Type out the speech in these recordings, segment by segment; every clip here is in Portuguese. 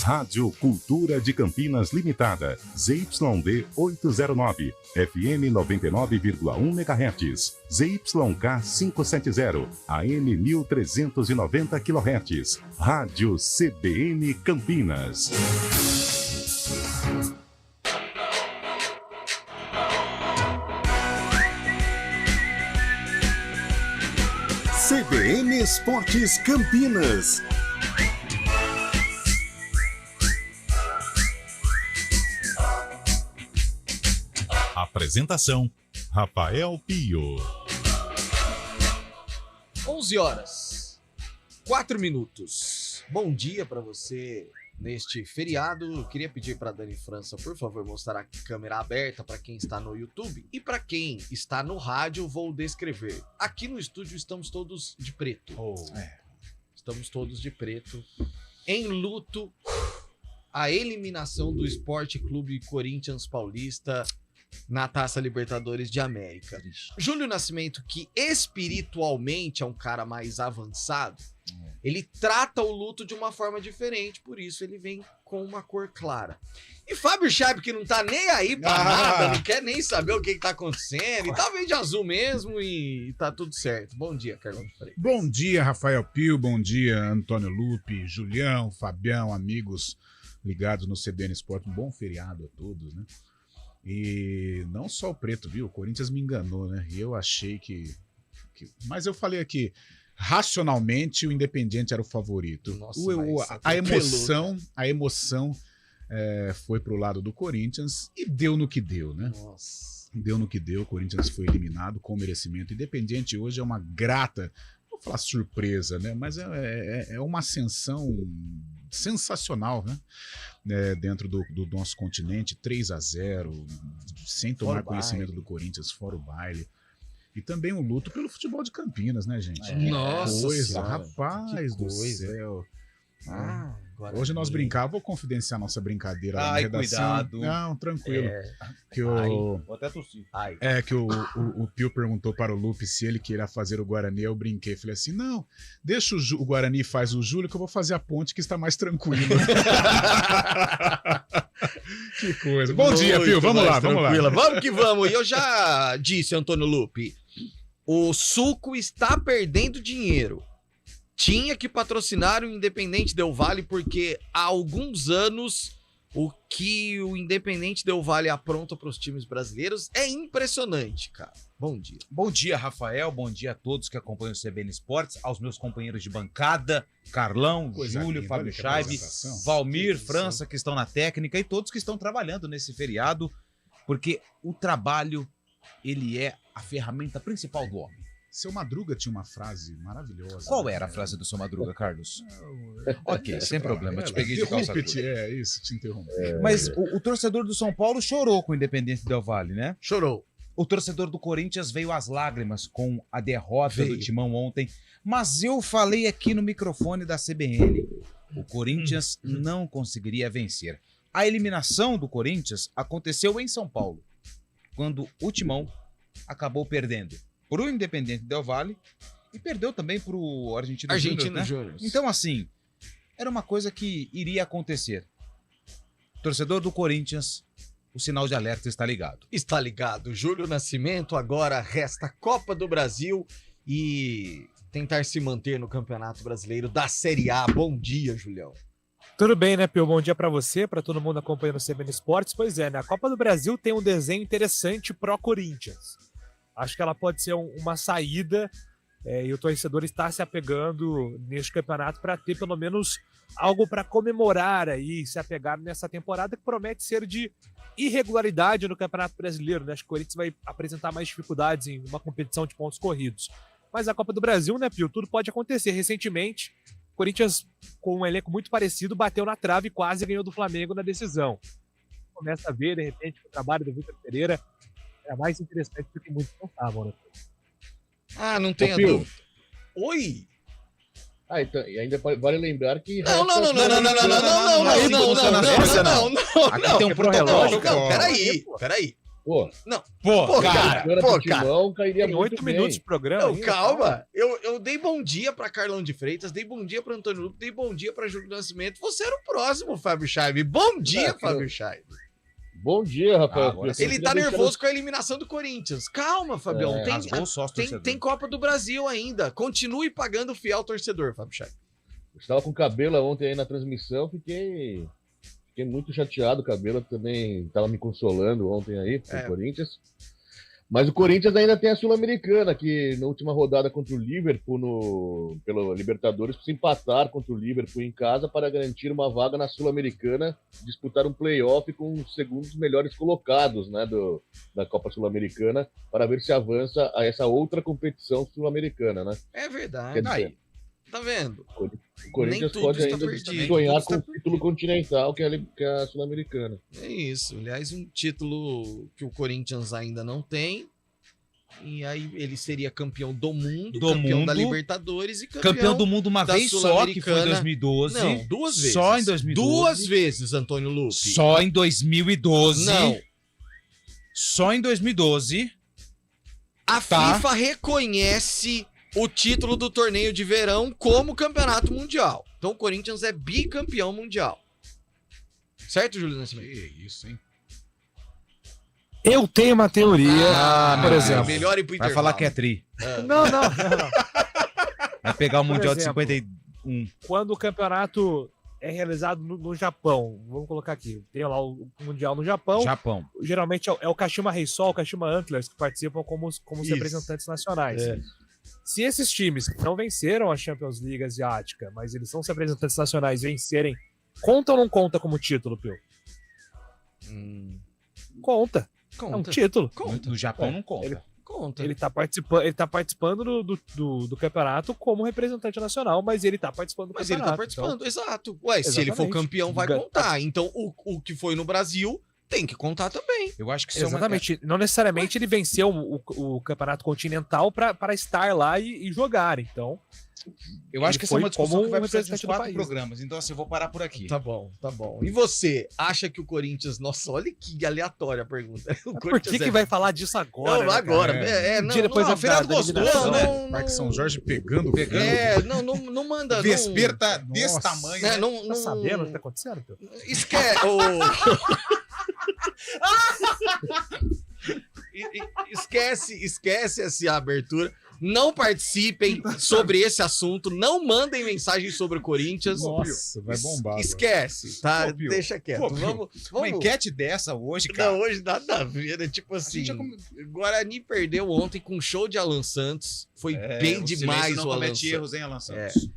Rádio Cultura de Campinas Limitada, ZYD 809, FM 99,1 MHz, ZYK 570, AM 1390 kHz, Rádio CBN Campinas. CBN Esportes Campinas. Apresentação: Rafael Pio. 11h04. Bom dia para você neste feriado. Eu queria pedir para Dani França, por favor, mostrar a câmera aberta para quem está no YouTube e para quem está no rádio. Vou descrever. Aqui no estúdio estamos todos de preto. Estamos todos de preto, em luto. A eliminação do Esporte Clube Corinthians Paulista na Taça Libertadores de América. Júlio Nascimento, que espiritualmente é um cara mais avançado, ele trata o luto de uma forma diferente, por isso ele vem com uma cor clara. E Fábio Chaib, que não tá nem aí pra nada, não quer nem saber o que tá acontecendo, e tá vendo de azul mesmo e tá tudo certo. Bom dia, Carlão de Freitas. Bom dia, Rafael Pio, bom dia, Antônio Lupe, Julião, Fabião, amigos ligados no CBN Esporte. Um bom feriado a todos, né? E não só o preto, viu? O Corinthians me enganou, né? E eu achei que... Mas eu falei aqui, racionalmente o Independiente era o favorito. Nossa, a emoção foi pro lado do Corinthians e deu no que deu, né? Nossa. Deu no que deu, o Corinthians foi eliminado com merecimento. Independiente hoje é uma grata, não vou falar surpresa, né? Mas é uma ascensão sensacional, né? Dentro do nosso continente, 3-0, sem tomar conhecimento do Corinthians, fora o baile. E também o luto pelo futebol de Campinas, né, gente? Nossa coisa, senhora, rapaz do céu. Hoje nós brincávamos, vou confidenciar nossa brincadeira lá na redação. Cuidado. Não, tranquilo. Vou até tossir. Que o Pio perguntou para o Lupe se ele queria fazer o Guarani, eu brinquei, falei assim, não, deixa o Guarani faz o Júlio que eu vou fazer a ponte que está mais tranquilo. Que coisa. Bom dia, Pio, vamos lá. Vamos que vamos. E eu já disse, Antônio Lupe, o Suco está perdendo dinheiro. Tinha que patrocinar o Independente Del Valle, porque há alguns anos o que o Independente Del Valle apronta para os times brasileiros é impressionante, cara. Bom dia. Bom dia, Rafael. Bom dia a todos que acompanham o CBN Esportes, aos meus companheiros de bancada, Carlão, Júlio, Fábio Chaib, Valmir, França, que estão na técnica, e todos que estão trabalhando nesse feriado, porque o trabalho, ele é a ferramenta principal do homem. Seu Madruga tinha uma frase maravilhosa. Qual era a frase do seu Madruga, Carlos? Ok, sem problema, eu te peguei de calça curta. Isso, te interrompi. Mas o torcedor do São Paulo chorou com o Independente Del Valle, né? Chorou. O torcedor do Corinthians veio às lágrimas com a derrota do Timão ontem, mas eu falei aqui no microfone da CBN, o Corinthians não conseguiria vencer. A eliminação do Corinthians aconteceu em São Paulo, quando o Timão acabou perdendo para o Independente Del Valle e perdeu também para o Argentino Júnior. Então, assim, era uma coisa que iria acontecer. Torcedor do Corinthians, o sinal de alerta está ligado. Está ligado. Júlio Nascimento, agora resta Copa do Brasil e tentar se manter no Campeonato Brasileiro da Série A. Bom dia, Julião. Tudo bem, né, Pio? Bom dia pra você, pra todo mundo acompanhando o CBN Esportes. Pois é, né? A Copa do Brasil tem um desenho interessante pro Corinthians. Acho que ela pode ser uma saída e o torcedor está se apegando neste campeonato para ter pelo menos algo para comemorar aí, se apegar nessa temporada que promete ser de irregularidade no Campeonato Brasileiro, né? Acho que o Corinthians vai apresentar mais dificuldades em uma competição de pontos corridos. Mas a Copa do Brasil, né, Pio? Tudo pode acontecer. Recentemente, o Corinthians, com um elenco muito parecido, bateu na trave e quase ganhou do Flamengo na decisão. Começa a ver, de repente, o trabalho do Vitor Pereira é mais interessante do que muitos pensavam, né? Não tenha dúvida. Oi! Então, e ainda vale lembrar que... Não. Aqui tem um protocolo. Peraí. Pô, Pô, cara. pro Timão cairia Tem muito 8 bem. minutos de programa. Não, ainda, calma. Eu dei bom dia pra Carlão de Freitas, dei bom dia pra Antônio Lupe, dei bom dia pra Júlio Nascimento. Você era o próximo, Fábio Scheibe. Bom dia, Fábio Scheibe. Bom dia, Rafael. Agora Eu Ele queria tá deixar nervoso com a eliminação do Corinthians. Calma, Fabião. É, Rasgou o sócio Tem torcedor. Copa do Brasil ainda. Continue pagando o fiel torcedor, Fábio Scheibe. Eu estava com o Cabela ontem aí na transmissão, fiquei muito chateado. O Cabela também estava me consolando ontem aí pro Corinthians. Mas o Corinthians ainda tem a Sul-Americana, que na última rodada contra o Liverpool, pelo Libertadores, precisa empatar contra o Liverpool em casa para garantir uma vaga na Sul-Americana, disputar um play-off com os segundos melhores colocados, né, da Copa Sul-Americana, para ver se avança a essa outra competição sul-americana, né? É verdade. Quer dizer, Aí, tá vendo? o Corinthians tudo pode está ainda perdido, sonhar tudo com está o título continental, que é a Sul-Americana. É isso. Aliás, um título que o Corinthians ainda não tem. E aí ele seria campeão do mundo, campeão da Libertadores e Campeão do mundo uma da vez só, que foi em Sul-Americana. 2012. Não, duas vezes. Só em 2012. Duas vezes, Antônio Lupe. Só em 2012. Não. Só em 2012. A Tá. FIFA reconhece o título do torneio de verão como campeonato mundial. Então o Corinthians é bicampeão mundial. Certo, Júlio Nascimento? Que isso, hein? Eu tenho uma teoria, por meu exemplo. Melhor ir pro Vai intervalo. falar que é tri. Não. Vai pegar o Mundial de exemplo, 51. Quando o campeonato é realizado no Japão, vamos colocar aqui, tem lá o Mundial no Japão, Japão. geralmente é o Kashima Reysol, o Kashima Antlers que participam como os Isso. representantes nacionais. É. Se esses times que não venceram a Champions League asiática, mas eles são os representantes nacionais, vencerem, conta ou não conta como título, Pio? Conta. É um Conta. título. No Japão não conta. Conta. Ele tá participando do campeonato como representante nacional, mas ele tá participando do Mas ele campeonato. tá participando, exato. Ué, se ele for Exatamente. campeão, vai contar. Então o que foi no Brasil tem que contar também. Eu acho que isso Exatamente. Não necessariamente ele venceu o campeonato continental para estar lá e jogar. Então, Eu acho Ele que essa é foi uma discussão como que vai um precisar de uns representante do 4 país. programas. Então, assim, eu vou parar por aqui. Tá bom, tá bom. E você, acha que o Corinthians... Nossa, olha que aleatória a pergunta. O por que vai falar disso agora? Não, né, agora. cara? Não, Dia depois não, da feriado da gostoso, eliminação. né? Não, Parque São Jorge pegando. não manda... O vespeiro tá Nossa. desse tamanho. É, né? não, Tá sabendo o que tá acontecendo, Pio? Esquece. Esquece essa abertura. Não participem sobre esse assunto. Não mandem mensagens sobre o Corinthians. Nossa, vai bombar. agora. Esquece, tá? Pô, Pio. Deixa quieto. Pô, Pio. Vamos. Uma enquete dessa hoje, cara. Não, hoje nada a ver, né? Tipo assim, Guarani perdeu ontem com um show de Alan Santos. Foi bem o demais silêncio não o Alan comete Santos. erros, hein, Alan Santos?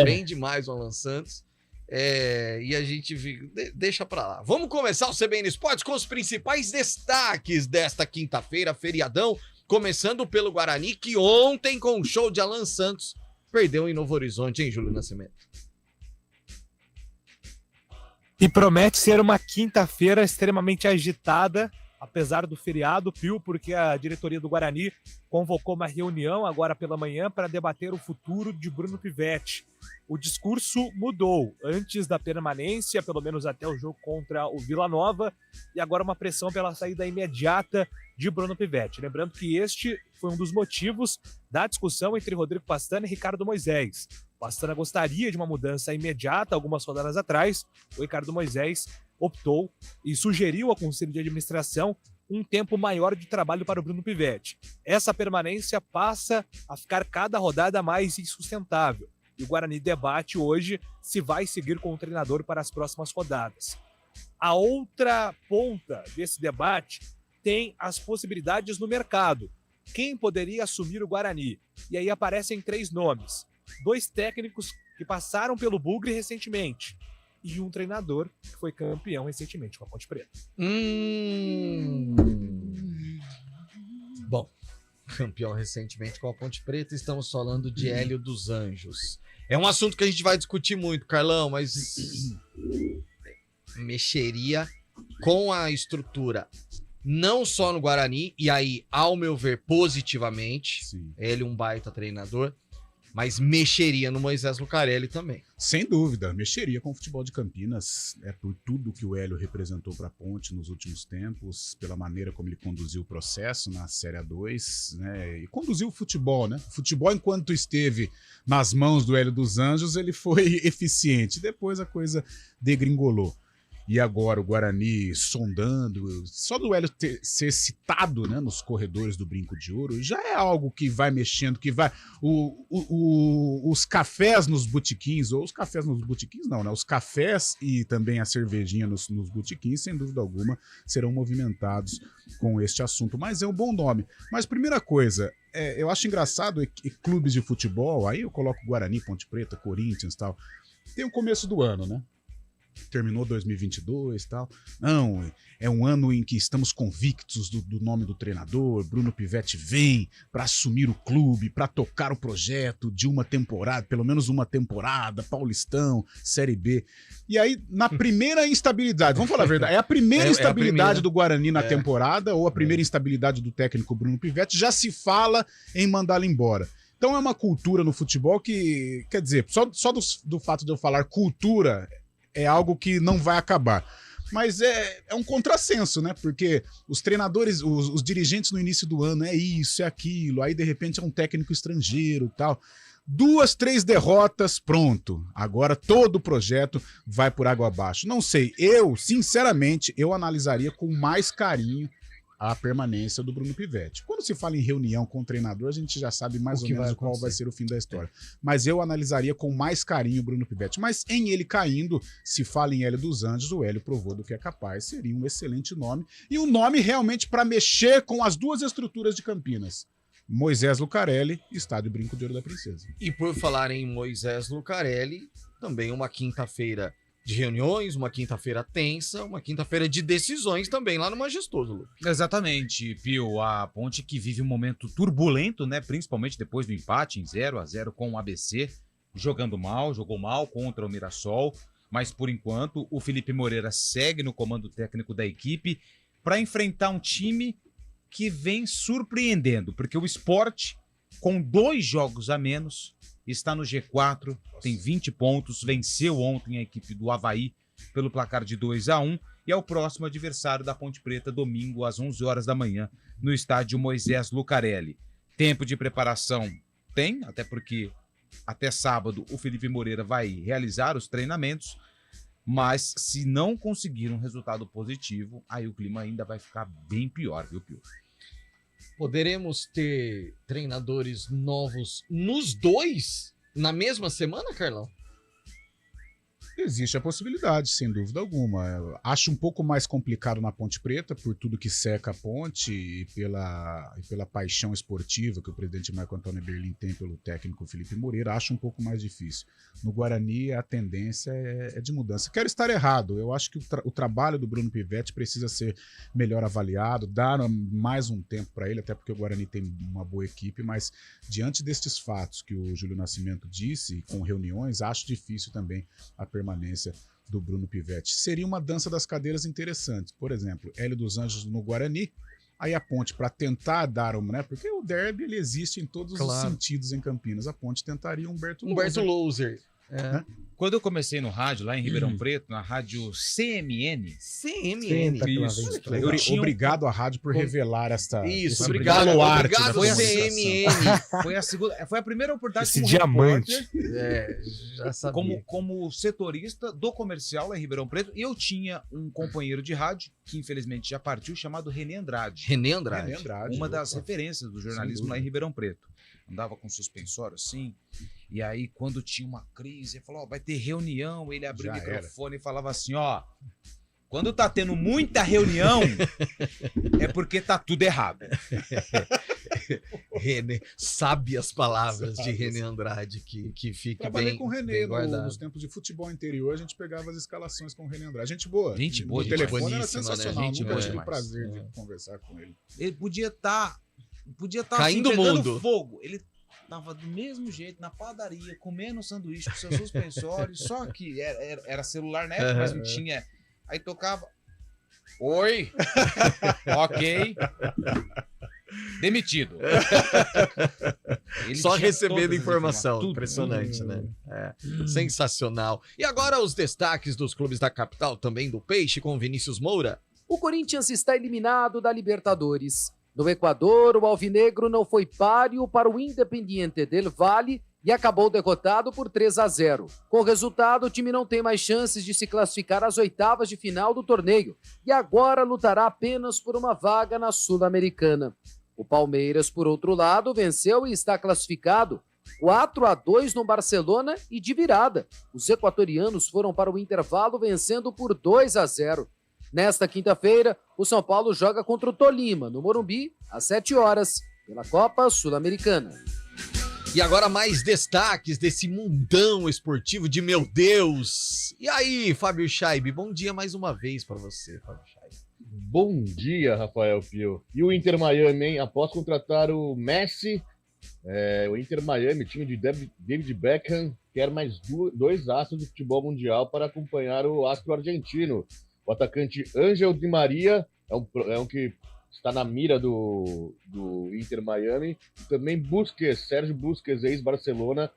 Bem demais o Alan Santos. E a gente deixa pra lá. Vamos começar o CBN Esportes com os principais destaques desta quinta-feira, feriadão. Começando pelo Guarani, que ontem, com o show de Alan Santos, perdeu em Novo Horizonte, hein, Júlio Nascimento? E promete ser uma quinta-feira extremamente agitada, apesar do feriado, Pio, porque a diretoria do Guarani convocou uma reunião agora pela manhã para debater o futuro de Bruno Pivetti. O discurso mudou antes da permanência, pelo menos até o jogo contra o Vila Nova, e agora uma pressão pela saída imediata de Bruno Pivetti. Lembrando que este foi um dos motivos da discussão entre Rodrigo Pastana e Ricardo Moisés. Pastana gostaria de uma mudança imediata algumas rodadas atrás. O Ricardo Moisés optou e sugeriu ao Conselho de Administração um tempo maior de trabalho para o Bruno Pivetti. Essa permanência passa a ficar cada rodada mais insustentável. E o Guarani debate hoje se vai seguir com o treinador para as próximas rodadas. A outra ponta desse debate tem as possibilidades no mercado. Quem poderia assumir o Guarani? E aí aparecem 3 nomes. 2 técnicos que passaram pelo Bugre recentemente. E um treinador que foi campeão recentemente com a Ponte Preta. Bom, campeão recentemente com a Ponte Preta, estamos falando de Hélio dos Anjos. É um assunto que a gente vai discutir muito, Carlão, mas mexeria com a estrutura, não só no Guarani, e aí, ao meu ver, positivamente. Sim. Ele um baita treinador, Mas mexeria no Moisés Lucarelli também. Sem dúvida, mexeria com o futebol de Campinas, por tudo que o Hélio representou para a Ponte nos últimos tempos, pela maneira como ele conduziu o processo na Série A2, né? E conduziu o futebol, né? O futebol, enquanto esteve nas mãos do Hélio dos Anjos, ele foi eficiente. Depois a coisa degringolou. E agora o Guarani sondando, só do Hélio ser citado, né, nos corredores do Brinco de Ouro, já é algo que vai mexendo, que vai... Os cafés nos botequins, ou os cafés nos botequins não, né? Os cafés e também a cervejinha nos botequins, sem dúvida alguma, serão movimentados com este assunto. Mas é um bom nome. Mas primeira coisa, eu acho engraçado clubes de futebol, aí eu coloco Guarani, Ponte Preta, Corinthians e tal, tem o começo do ano, né? Terminou 2022 e tal. Não, é um ano em que estamos convictos do nome do treinador. Bruno Pivetti vem para assumir o clube, para tocar o projeto de uma temporada, pelo menos uma temporada, Paulistão, Série B. E aí, na primeira instabilidade, vamos falar a verdade, é a primeira instabilidade do Guarani na temporada, ou a primeira instabilidade do técnico Bruno Pivetti, já se fala em mandá-lo embora. Então é uma cultura no futebol que, quer dizer, só do fato de eu falar cultura, é algo que não vai acabar. Mas é um contrassenso, né? Porque os treinadores, os dirigentes no início do ano, é isso, é aquilo, aí de repente é um técnico estrangeiro e tal. 2, 3 derrotas, pronto. Agora todo o projeto vai por água abaixo. Não sei, sinceramente, eu analisaria com mais carinho a permanência do Bruno Pivetti. Quando se fala em reunião com o treinador, a gente já sabe mais ou menos qual vai ser o fim da história. Mas eu analisaria com mais carinho o Bruno Pivetti. Mas em ele caindo, se fala em Hélio dos Anjos, o Hélio provou do que é capaz, seria um excelente nome. E um nome realmente para mexer com as duas estruturas de Campinas. Moisés Lucarelli, Estádio Brinco de Ouro da Princesa. E por falar em Moisés Lucarelli, também uma quinta-feira de reuniões, uma quinta-feira tensa, uma quinta-feira de decisões também lá no Majestoso, Lu. Exatamente, Pio. A Ponte que vive um momento turbulento, né? Principalmente depois do empate em 0-0 com o ABC, jogou mal contra o Mirassol, mas por enquanto o Felipe Moreira segue no comando técnico da equipe para enfrentar um time que vem surpreendendo, porque o Sport, com 2 jogos a menos, está no G4, tem 20 pontos, venceu ontem a equipe do Avaí pelo placar de 2-1 e é o próximo adversário da Ponte Preta, domingo às 11 horas da manhã, no estádio Moisés Lucarelli. Tempo de preparação tem, até porque até sábado o Felipe Moreira vai realizar os treinamentos, mas se não conseguir um resultado positivo, aí o clima ainda vai ficar bem pior, viu, Pio? Poderemos ter treinadores novos nos 2 na mesma semana, Carlão? Existe a possibilidade, sem dúvida alguma. Eu acho um pouco mais complicado na Ponte Preta, por tudo que seca a ponte e pela paixão esportiva que o presidente Marco Antônio Berlim tem pelo técnico Felipe Moreira. Acho um pouco mais difícil. No Guarani, a tendência é de mudança. Quero estar errado. Eu acho que o trabalho do Bruno Pivetti precisa ser melhor avaliado, dar mais um tempo para ele, até porque o Guarani tem uma boa equipe, mas diante destes fatos que o Júlio Nascimento disse, com reuniões, acho difícil também a permanência do Bruno Pivetti. Seria uma dança das cadeiras interessante. Por exemplo, Hélio dos Anjos no Guarani, aí a Ponte, para tentar dar uma, né? Porque o derby ele existe em todos os sentidos em Campinas. A Ponte tentaria Humberto Louser. Né? Quando eu comecei no rádio, lá em Ribeirão Preto, na rádio CMN. Isso. Obrigado à rádio por revelar esta. Isso, obrigado, CMN. Foi a primeira oportunidade esse diamante. Já sabia. Como setorista do comercial lá em Ribeirão Preto. Eu tinha um companheiro de rádio, que infelizmente já partiu, chamado René Andrade. René Andrade. Uma das referências do jornalismo lá em Ribeirão Preto. Andava com suspensório assim. E aí, quando tinha uma crise, ele falou: vai ter reunião. Ele abriu o microfone e falava assim: quando tá tendo muita reunião, é porque tá tudo errado. René, sabe as palavras de René Andrade, que fica Trabalhei bem com o René guardado. nos tempos de futebol interior, a gente pegava as escalações com o René Andrade. Gente boa. No telefone era boníssima, sensacional. né? Gente Nunca tive boa o prazer de conversar com ele. Ele podia estar Caindo assim, o pegando mundo. fogo. Ele tava do mesmo jeito, na padaria, comendo sanduíche com seus suspensórios, só que era celular, né? Mas não tinha. Aí tocava: oi, ok. Demitido. Ele Só tinha recebendo todas as informação. tudo. Impressionante, né? Sensacional. E agora os destaques dos clubes da capital, também do Peixe, com Vinícius Moura. O Corinthians está eliminado da Libertadores. No Equador, o alvinegro não foi páreo para o Independiente del Valle e acabou derrotado por 3-0. Com o resultado, o time não tem mais chances de se classificar às oitavas de final do torneio e agora lutará apenas por uma vaga na Sul-Americana. O Palmeiras, por outro lado, venceu e está classificado 4-2 no Barcelona e de virada. Os equatorianos foram para o intervalo vencendo por 2-0. Nesta quinta-feira, o São Paulo joga contra o Tolima, no Morumbi, às 7 horas, pela Copa Sul-Americana. E agora mais destaques desse mundão esportivo de meu Deus. E aí, Fábio Scheibe, bom dia mais uma vez para você, Fábio Scheibe. Bom dia, Rafael Pio. E o Inter Miami, hein? Após contratar o Messi, o Inter Miami, time de David Beckham, quer mais dois astros do futebol mundial para acompanhar o astro argentino. O atacante Ángel Di Maria é um que está na mira do Inter Miami. E também Sérgio Busquets, ex-Barcelona,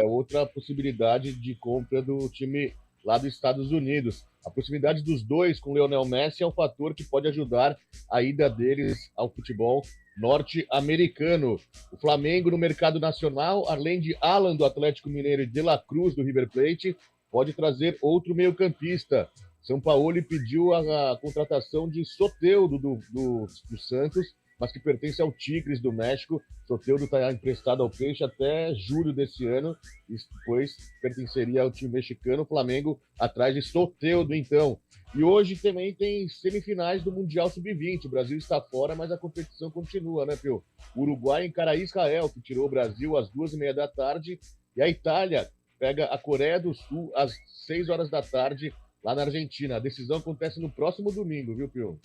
outra possibilidade de compra do time lá dos Estados Unidos. A proximidade dos dois com Lionel Messi é um fator que pode ajudar a ida deles ao futebol norte-americano. O Flamengo no mercado nacional, além de Alan do Atlético Mineiro e De La Cruz do River Plate, pode trazer outro meio-campista. São Paulo pediu a contratação de Soteldo do Santos, mas que pertence ao Tigres do México. Soteldo está emprestado ao Peixe até julho desse ano, e depois pertenceria ao time mexicano. O Flamengo atrás de Soteldo, então. E hoje também tem semifinais do Mundial Sub-20. O Brasil está fora, mas a competição continua, né, Pio? O Uruguai encara Israel, que tirou o Brasil às 2h30 da tarde, e a Itália pega a Coreia do Sul às 6 horas da tarde, lá na Argentina. A decisão acontece no próximo domingo, viu, Pio?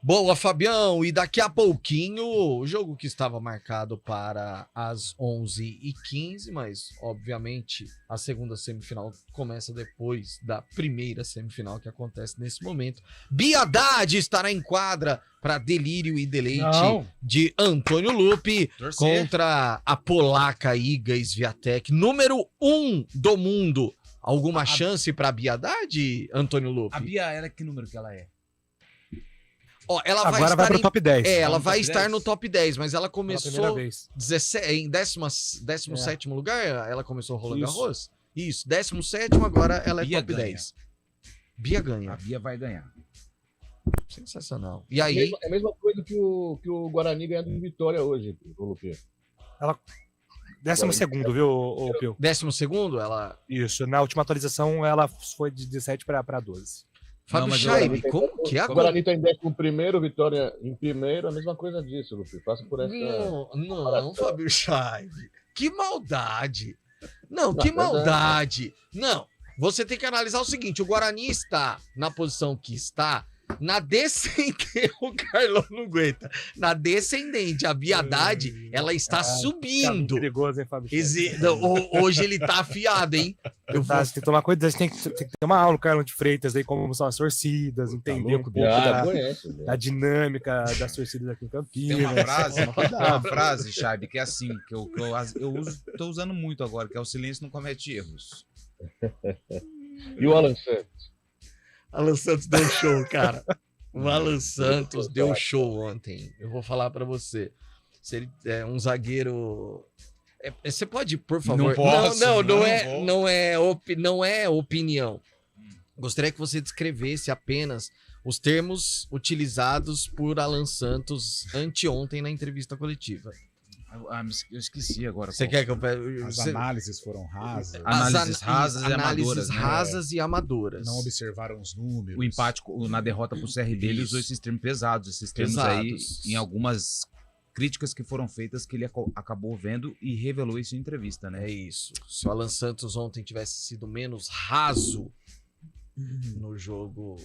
Boa, Fabião. E daqui a pouquinho, o jogo que estava marcado para as 11h15, mas, obviamente, a segunda semifinal começa depois da primeira semifinal que acontece nesse momento. Bia Haddad estará em quadra para delírio e deleite de Antônio Lupi contra a polaca Iga Swiatek, número 1 do mundo. Alguma chance para a Bia Haddad, Antônio Lupi? A Bia, ela, que número que ela é? Ó, ela Agora vai pro top 10. ela vai top estar 10? no top 10, mas ela Pela primeira começou vez. 17º lugar, ela começou Roland Garros. Isso, 17º, agora ela é Bia top ganha. 10. Bia ganha. A Bia vai ganhar. Sensacional. E aí, É a mesma coisa que o Guarani ganhando de Vitória hoje, Lupe. 12º, viu, ô Pio? 12º, ela... Isso, na última atualização ela foi de 17 para 12. Fábio mas Scheibe, como que é O agora? Guarani está em 11º, Vitória em primeiro, a mesma coisa disso, Lupe. Passa por essa... Não, Fábio Scheibe. Que maldade. Não, que Não, maldade. Não, você tem que analisar o seguinte, o Guarani está na posição que está, na descendente, o Carlão não aguenta, na descendente, a Bia Haddad, ela está subindo. Perigoso, hein, Fábio? Hoje ele tá afiado, hein? Eu vou... Você tem que tomar cuidado, você tem que ter uma aula no Carlão de Freitas aí, como são as torcidas, entender um pouco da dinâmica das torcidas aqui em Campinas. Tem uma frase, Toma cuidado. Scheibe, que é assim, que eu tô usando muito agora, que é o silêncio não comete erros. E o Alan Santos? Alan Santos deu show, cara. O Alan Santos deu show ontem. Eu vou falar pra você. Se ele é um zagueiro... você pode, por favor... Não posso, não é opinião. Gostaria que você descrevesse apenas os termos utilizados por Alan Santos anteontem na entrevista coletiva. Eu esqueci agora. Você quer que eu... As análises foram rasas. Análises rasas e amadoras. Análises rasas e amadoras. Não observaram os números. O empate na derrota pro CRB, ele usou esses termos pesados. Esses termos aí, em algumas críticas que foram feitas, que ele acabou vendo e revelou isso em entrevista, né? É isso. Se o Alan Santos ontem tivesse sido menos raso no jogo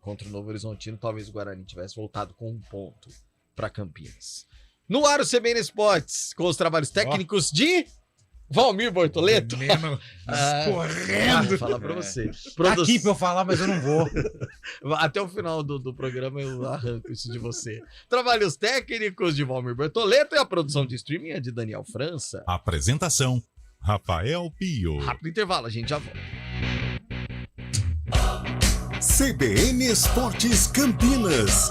contra o Novo Horizontino, talvez o Guarani tivesse voltado com 1 ponto para Campinas. No ar o CBN Esportes, com os trabalhos técnicos de Valmir Bortoleto? Veneno escorrendo. Fala pra você. Tá aqui pra eu falar, mas eu não vou. Até o final do programa eu arranco isso de você. Trabalhos técnicos de Valmir Bortoleto e a produção de streaming é de Daniel França. Apresentação: Rafael Pio. Rápido intervalo, a gente já volta. CBN Esportes Campinas.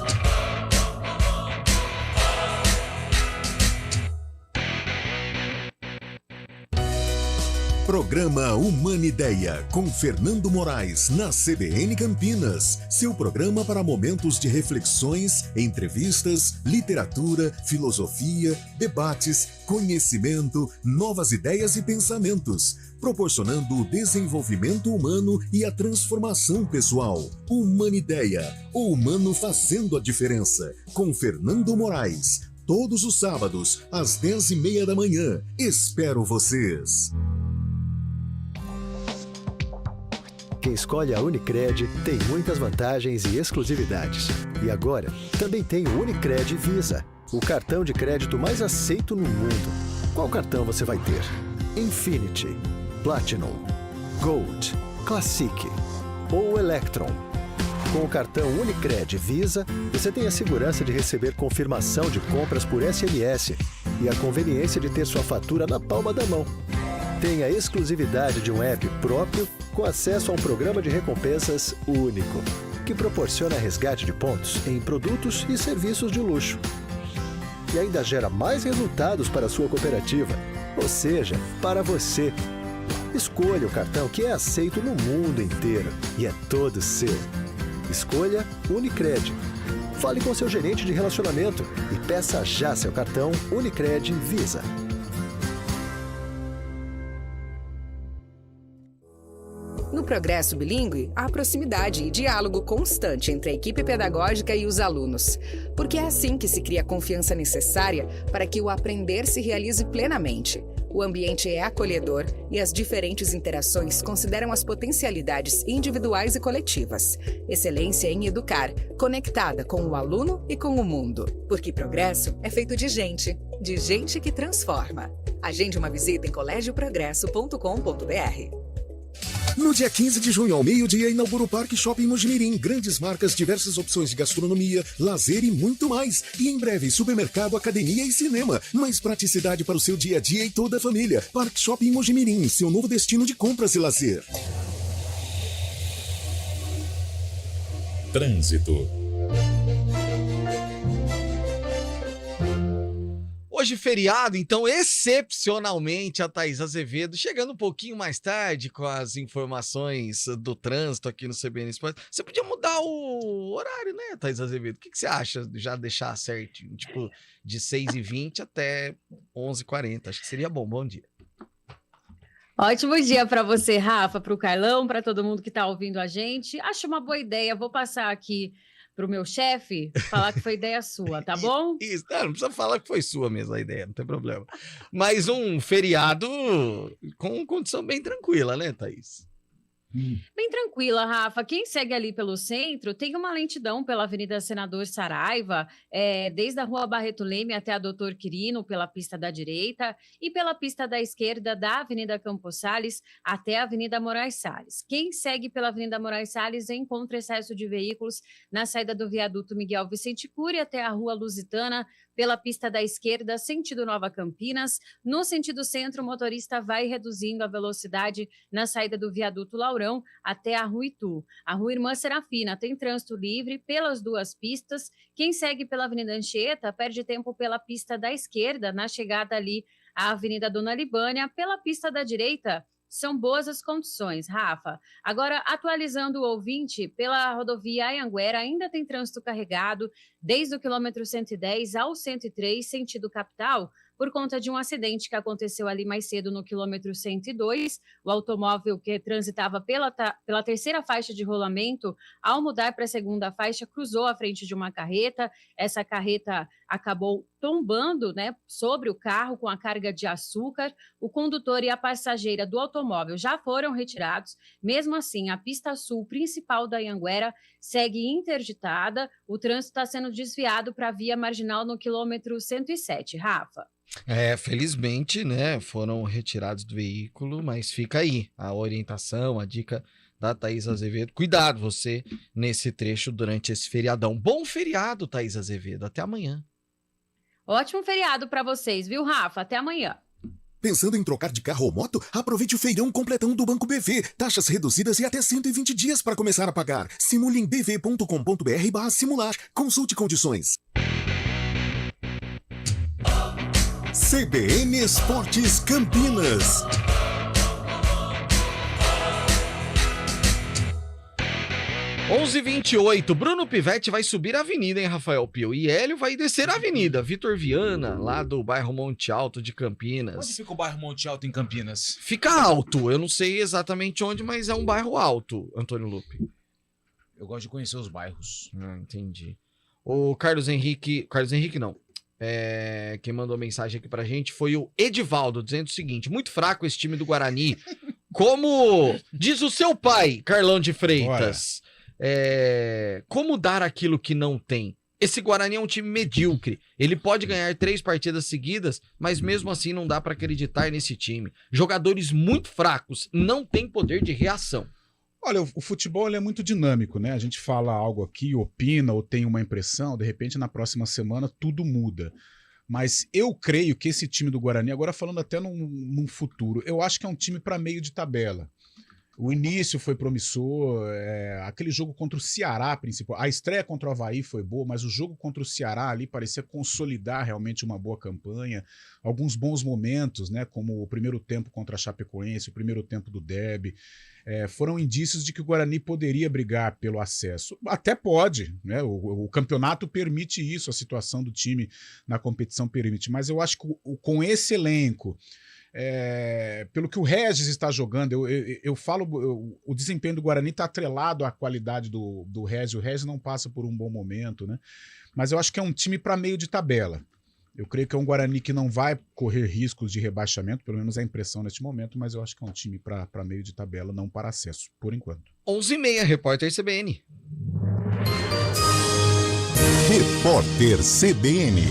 Programa Humanideia, com Fernando Moraes, na CBN Campinas. Seu programa para momentos de reflexões, entrevistas, literatura, filosofia, debates, conhecimento, novas ideias e pensamentos, proporcionando o desenvolvimento humano e a transformação pessoal. Humanideia, o humano fazendo a diferença, com Fernando Moraes. Todos os sábados, às 10h30 da manhã. Espero vocês. Quem escolhe a Unicred tem muitas vantagens e exclusividades. E agora, também tem o Unicred Visa, o cartão de crédito mais aceito no mundo. Qual cartão você vai ter? Infinity, Platinum, Gold, Classic ou Electron? Com o cartão Unicred Visa, você tem a segurança de receber confirmação de compras por SMS e a conveniência de ter sua fatura na palma da mão. Tem a exclusividade de um app próprio com acesso a um programa de recompensas único, que proporciona resgate de pontos em produtos e serviços de luxo. E ainda gera mais resultados para a sua cooperativa, ou seja, para você. Escolha o cartão que é aceito no mundo inteiro e é todo seu. Escolha Unicred. Fale com seu gerente de relacionamento e peça já seu cartão Unicred Visa. No Progresso Bilíngue, há proximidade e diálogo constante entre a equipe pedagógica e os alunos, porque é assim que se cria a confiança necessária para que o aprender se realize plenamente. O ambiente é acolhedor e as diferentes interações consideram as potencialidades individuais e coletivas. Excelência em educar, conectada com o aluno e com o mundo. Porque progresso é feito de gente que transforma. Agende uma visita em colégioprogresso.com.br. No dia 15 de junho, ao meio-dia, inaugura o Parque Shopping Mojimirim. Grandes marcas, diversas opções de gastronomia, lazer e muito mais. E em breve, supermercado, academia e cinema. Mais praticidade para o seu dia a dia e toda a família. Parque Shopping Mojimirim, seu novo destino de compras e lazer. Trânsito. Hoje feriado, então excepcionalmente a Thaís Azevedo chegando um pouquinho mais tarde com as informações do trânsito aqui no CBN Esportes. Você podia mudar o horário, né, Thaís Azevedo? O que você acha de já deixar certinho? Tipo, de 6h20 até 11h40. Acho que seria bom. Bom dia. Ótimo dia para você, Rafa, para o Carlão, para todo mundo que está ouvindo a gente. Acho uma boa ideia. Vou passar aqui para o meu chefe falar que foi ideia sua, tá bom? Isso, não precisa falar que foi sua mesmo a ideia, não tem problema. Mas um feriado com condição bem tranquila, né, Thaís? Bem tranquila, Rafa. Quem segue ali pelo centro tem uma lentidão pela Avenida Senador Saraiva, desde a Rua Barreto Leme até a Doutor Quirino, pela pista da direita, e pela pista da esquerda da Avenida Campos Sales até a Avenida Moraes Salles. Quem segue pela Avenida Moraes Salles encontra excesso de veículos na saída do viaduto Miguel Vicente Cury até a Rua Lusitana, pela pista da esquerda, sentido Nova Campinas. No sentido centro, o motorista vai reduzindo a velocidade na saída do viaduto Laurão até a Rua Itu. A Rua Irmã Serafina tem trânsito livre pelas duas pistas. Quem segue pela Avenida Anchieta perde tempo pela pista da esquerda, na chegada ali à Avenida Dona Libânia. Pela pista da direita, são boas as condições, Rafa. Agora, atualizando o ouvinte, pela rodovia Anhanguera ainda tem trânsito carregado, desde o quilômetro 110 ao 103, sentido capital, por conta de um acidente que aconteceu ali mais cedo no quilômetro 102. O automóvel que transitava pela terceira faixa de rolamento, ao mudar para a segunda faixa, cruzou à frente de uma carreta. Essa carreta acabou tombando, né, sobre o carro com a carga de açúcar. O condutor e a passageira do automóvel já foram retirados. Mesmo assim, a pista sul principal da Anhanguera segue interditada. O trânsito está sendo desviado para a via marginal no quilômetro 107. Rafa. Felizmente, né, foram retirados do veículo, mas fica aí a orientação, a dica da Thaís Azevedo. Cuidado você nesse trecho durante esse feriadão. Bom feriado, Thaís Azevedo. Até amanhã. Ótimo feriado para vocês, viu, Rafa? Até amanhã. Pensando em trocar de carro ou moto? Aproveite o feirão completão do Banco BV. Taxas reduzidas e até 120 dias para começar a pagar. Simule em bv.com.br/simular. Consulte condições. CBN Esportes Campinas. Onze 28, Bruno Pivetti vai subir a avenida, hein, Rafael Pio? E Hélio vai descer a avenida. Vitor Viana, lá do bairro Monte Alto de Campinas. Onde fica o bairro Monte Alto em Campinas? Fica alto, eu não sei exatamente onde, mas é um bairro alto, Antônio Lupe. Eu gosto de conhecer os bairros. Entendi. O Carlos Henrique não. Quem mandou mensagem aqui pra gente foi o Edivaldo, dizendo o seguinte: muito fraco esse time do Guarani. Como diz o seu pai, Carlão de Freitas. Como dar aquilo que não tem? Esse Guarani é um time medíocre. Ele pode ganhar 3 partidas seguidas, mas mesmo assim não dá pra acreditar nesse time. Jogadores muito fracos, não tem poder de reação. Olha, o futebol ele é muito dinâmico, né? A gente fala algo aqui, opina ou tem uma impressão, de repente na próxima semana tudo muda. Mas eu creio que esse time do Guarani, agora falando até num futuro, eu acho que é um time para meio de tabela. O início foi promissor, aquele jogo contra o Ceará, principal. A estreia contra o Avaí foi boa, mas o jogo contra o Ceará ali parecia consolidar realmente uma boa campanha. Alguns bons momentos, né, como o primeiro tempo contra a Chapecoense, o primeiro tempo do Derby, foram indícios de que o Guarani poderia brigar pelo acesso. Até pode, né? O campeonato permite isso, a situação do time na competição permite, mas eu acho que com esse elenco, pelo que o Regis está jogando, eu falo, o desempenho do Guarani está atrelado à qualidade do Regis. O Regis não passa por um bom momento, né? Mas eu acho que é um time para meio de tabela. Eu creio que é um Guarani que não vai correr riscos de rebaixamento, pelo menos é a impressão neste momento, mas eu acho que é um time para meio de tabela, não para acesso, por enquanto. 11h30, repórter CBN. Repórter CBN.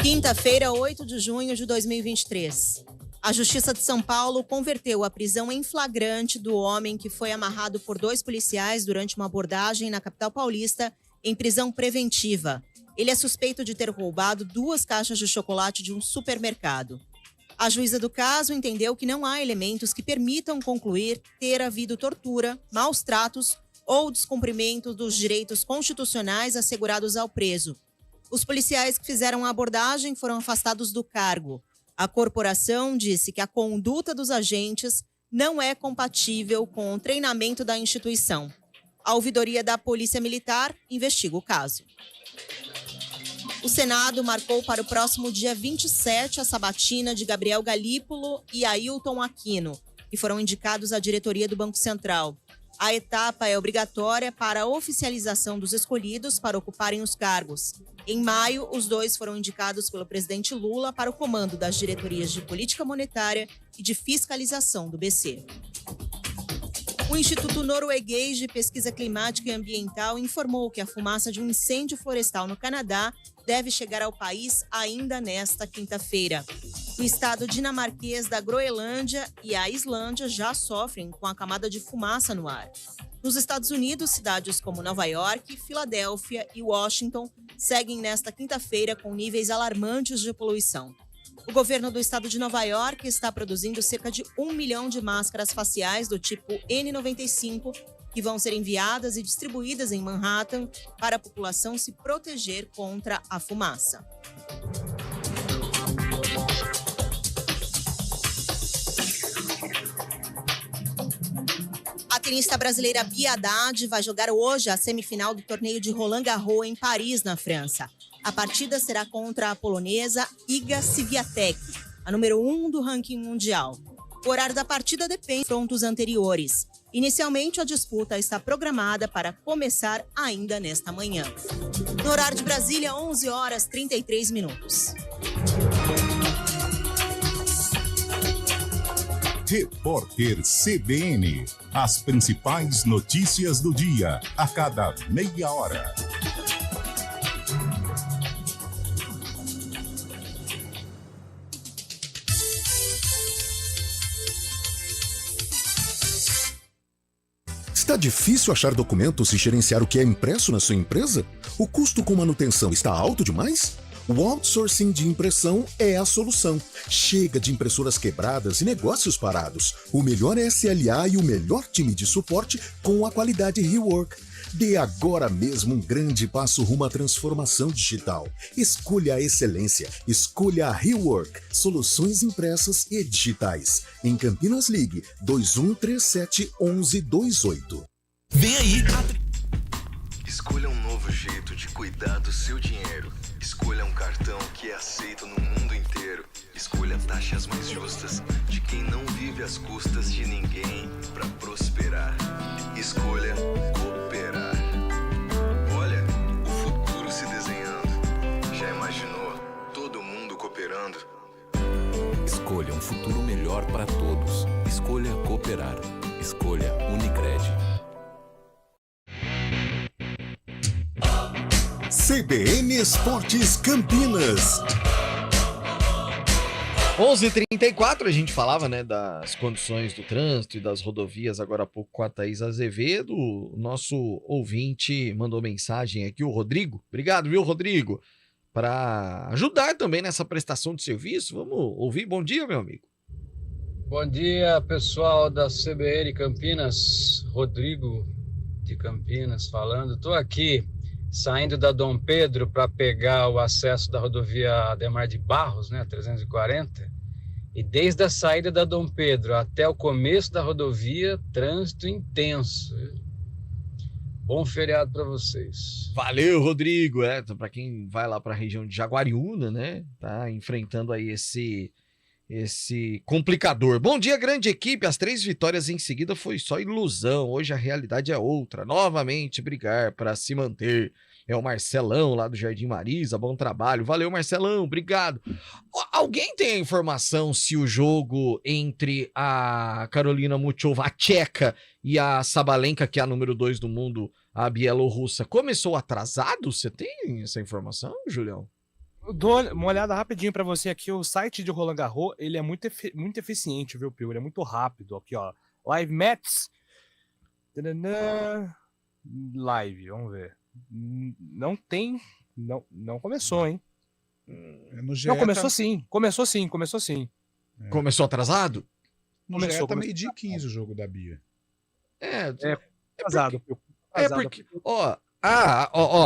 Quinta-feira, 8 de junho de 2023. A Justiça de São Paulo converteu a prisão em flagrante do homem que foi amarrado por 2 policiais durante uma abordagem na capital paulista em prisão preventiva. Ele é suspeito de ter roubado 2 caixas de chocolate de um supermercado. A juíza do caso entendeu que não há elementos que permitam concluir ter havido tortura, maus tratos ou descumprimento dos direitos constitucionais assegurados ao preso. Os policiais que fizeram a abordagem foram afastados do cargo. A corporação disse que a conduta dos agentes não é compatível com o treinamento da instituição. A ouvidoria da Polícia Militar investiga o caso. O Senado marcou para o próximo dia 27 a sabatina de Gabriel Galípolo e Ailton Aquino, que foram indicados à diretoria do Banco Central. A etapa é obrigatória para a oficialização dos escolhidos para ocuparem os cargos. Em maio, os 2 foram indicados pelo presidente Lula para o comando das diretorias de política monetária e de fiscalização do BC. O Instituto Norueguês de Pesquisa Climática e Ambiental informou que a fumaça de um incêndio florestal no Canadá deve chegar ao país ainda nesta quinta-feira. O estado dinamarquês da Groenlândia e a Islândia já sofrem com a camada de fumaça no ar. Nos Estados Unidos, cidades como Nova York, Filadélfia e Washington seguem nesta quinta-feira com níveis alarmantes de poluição. O governo do estado de Nova York está produzindo cerca de 1 milhão de máscaras faciais do tipo N95, que vão ser enviadas e distribuídas em Manhattan para a população se proteger contra a fumaça. A tenista brasileira Bia Haddad vai jogar hoje a semifinal do torneio de Roland Garros em Paris, na França. A A partida será contra a polonesa Iga Swiatek, a número 1 do ranking mundial. O horário da partida depende dos confrontos anteriores. Inicialmente, a disputa está programada para começar ainda nesta manhã. No horário de Brasília, 11h33. Repórter CBN. As principais notícias do dia, a cada meia hora. Está difícil achar documentos e gerenciar o que é impresso na sua empresa? O custo com manutenção está alto demais? O outsourcing de impressão é a solução. Chega de impressoras quebradas e negócios parados. O melhor SLA e o melhor time de suporte com a qualidade Rework. Dê agora mesmo um grande passo rumo à transformação digital. Escolha a excelência. Escolha a Rework. Soluções impressas e digitais. Em Campinas, ligue 2137-1128. Vem aí! Escolha um novo jeito de cuidar do seu dinheiro. Escolha um cartão que é aceito no mundo inteiro. Escolha taxas mais justas de quem não vive às custas de ninguém para prosperar. Escolha cooperar. Olha, o futuro se desenhando. Já imaginou todo mundo cooperando? Escolha um futuro melhor para todos. Escolha cooperar. Escolha Unicred. CBN Esportes Campinas. 11h34, a gente falava, né, das condições do trânsito e das rodovias agora há pouco com a Thaís Azevedo. O nosso ouvinte mandou mensagem aqui, o Rodrigo. Obrigado, viu, Rodrigo? Para ajudar também nessa prestação de serviço. Vamos ouvir. Bom dia, meu amigo. Bom dia, pessoal da CBN Campinas. Rodrigo de Campinas falando. Estou aqui saindo da Dom Pedro para pegar o acesso da rodovia Ademar de Barros, né, 340, e desde a saída da Dom Pedro até o começo da rodovia, trânsito intenso. Bom feriado para vocês. Valeu, Rodrigo. Para quem vai lá para a região de Jaguariúna, né, tá enfrentando aí esse complicador. Bom dia, grande equipe. As 3 vitórias em seguida foi só ilusão. Hoje a realidade é outra. Novamente brigar para se manter. É o Marcelão lá do Jardim Marisa. Bom trabalho. Valeu, Marcelão. Obrigado. Alguém tem a informação se o jogo entre a Karolina Muchova, a tcheca, e a Sabalenka, que é a número 2 do mundo, a bielorrussa, começou atrasado? Você tem essa informação, Julião? Eu dou uma olhada rapidinho pra você aqui. O site de Roland Garros, ele é muito eficiente, viu, Pio? Ele é muito rápido. Aqui, ó. Live Match. Live, vamos ver. Não tem. Não começou, hein? Não, começou sim. Começou sim. Começou atrasado? No GE tá meio-dia 15 o jogo da Bia. Atrasado, Pio. Porque,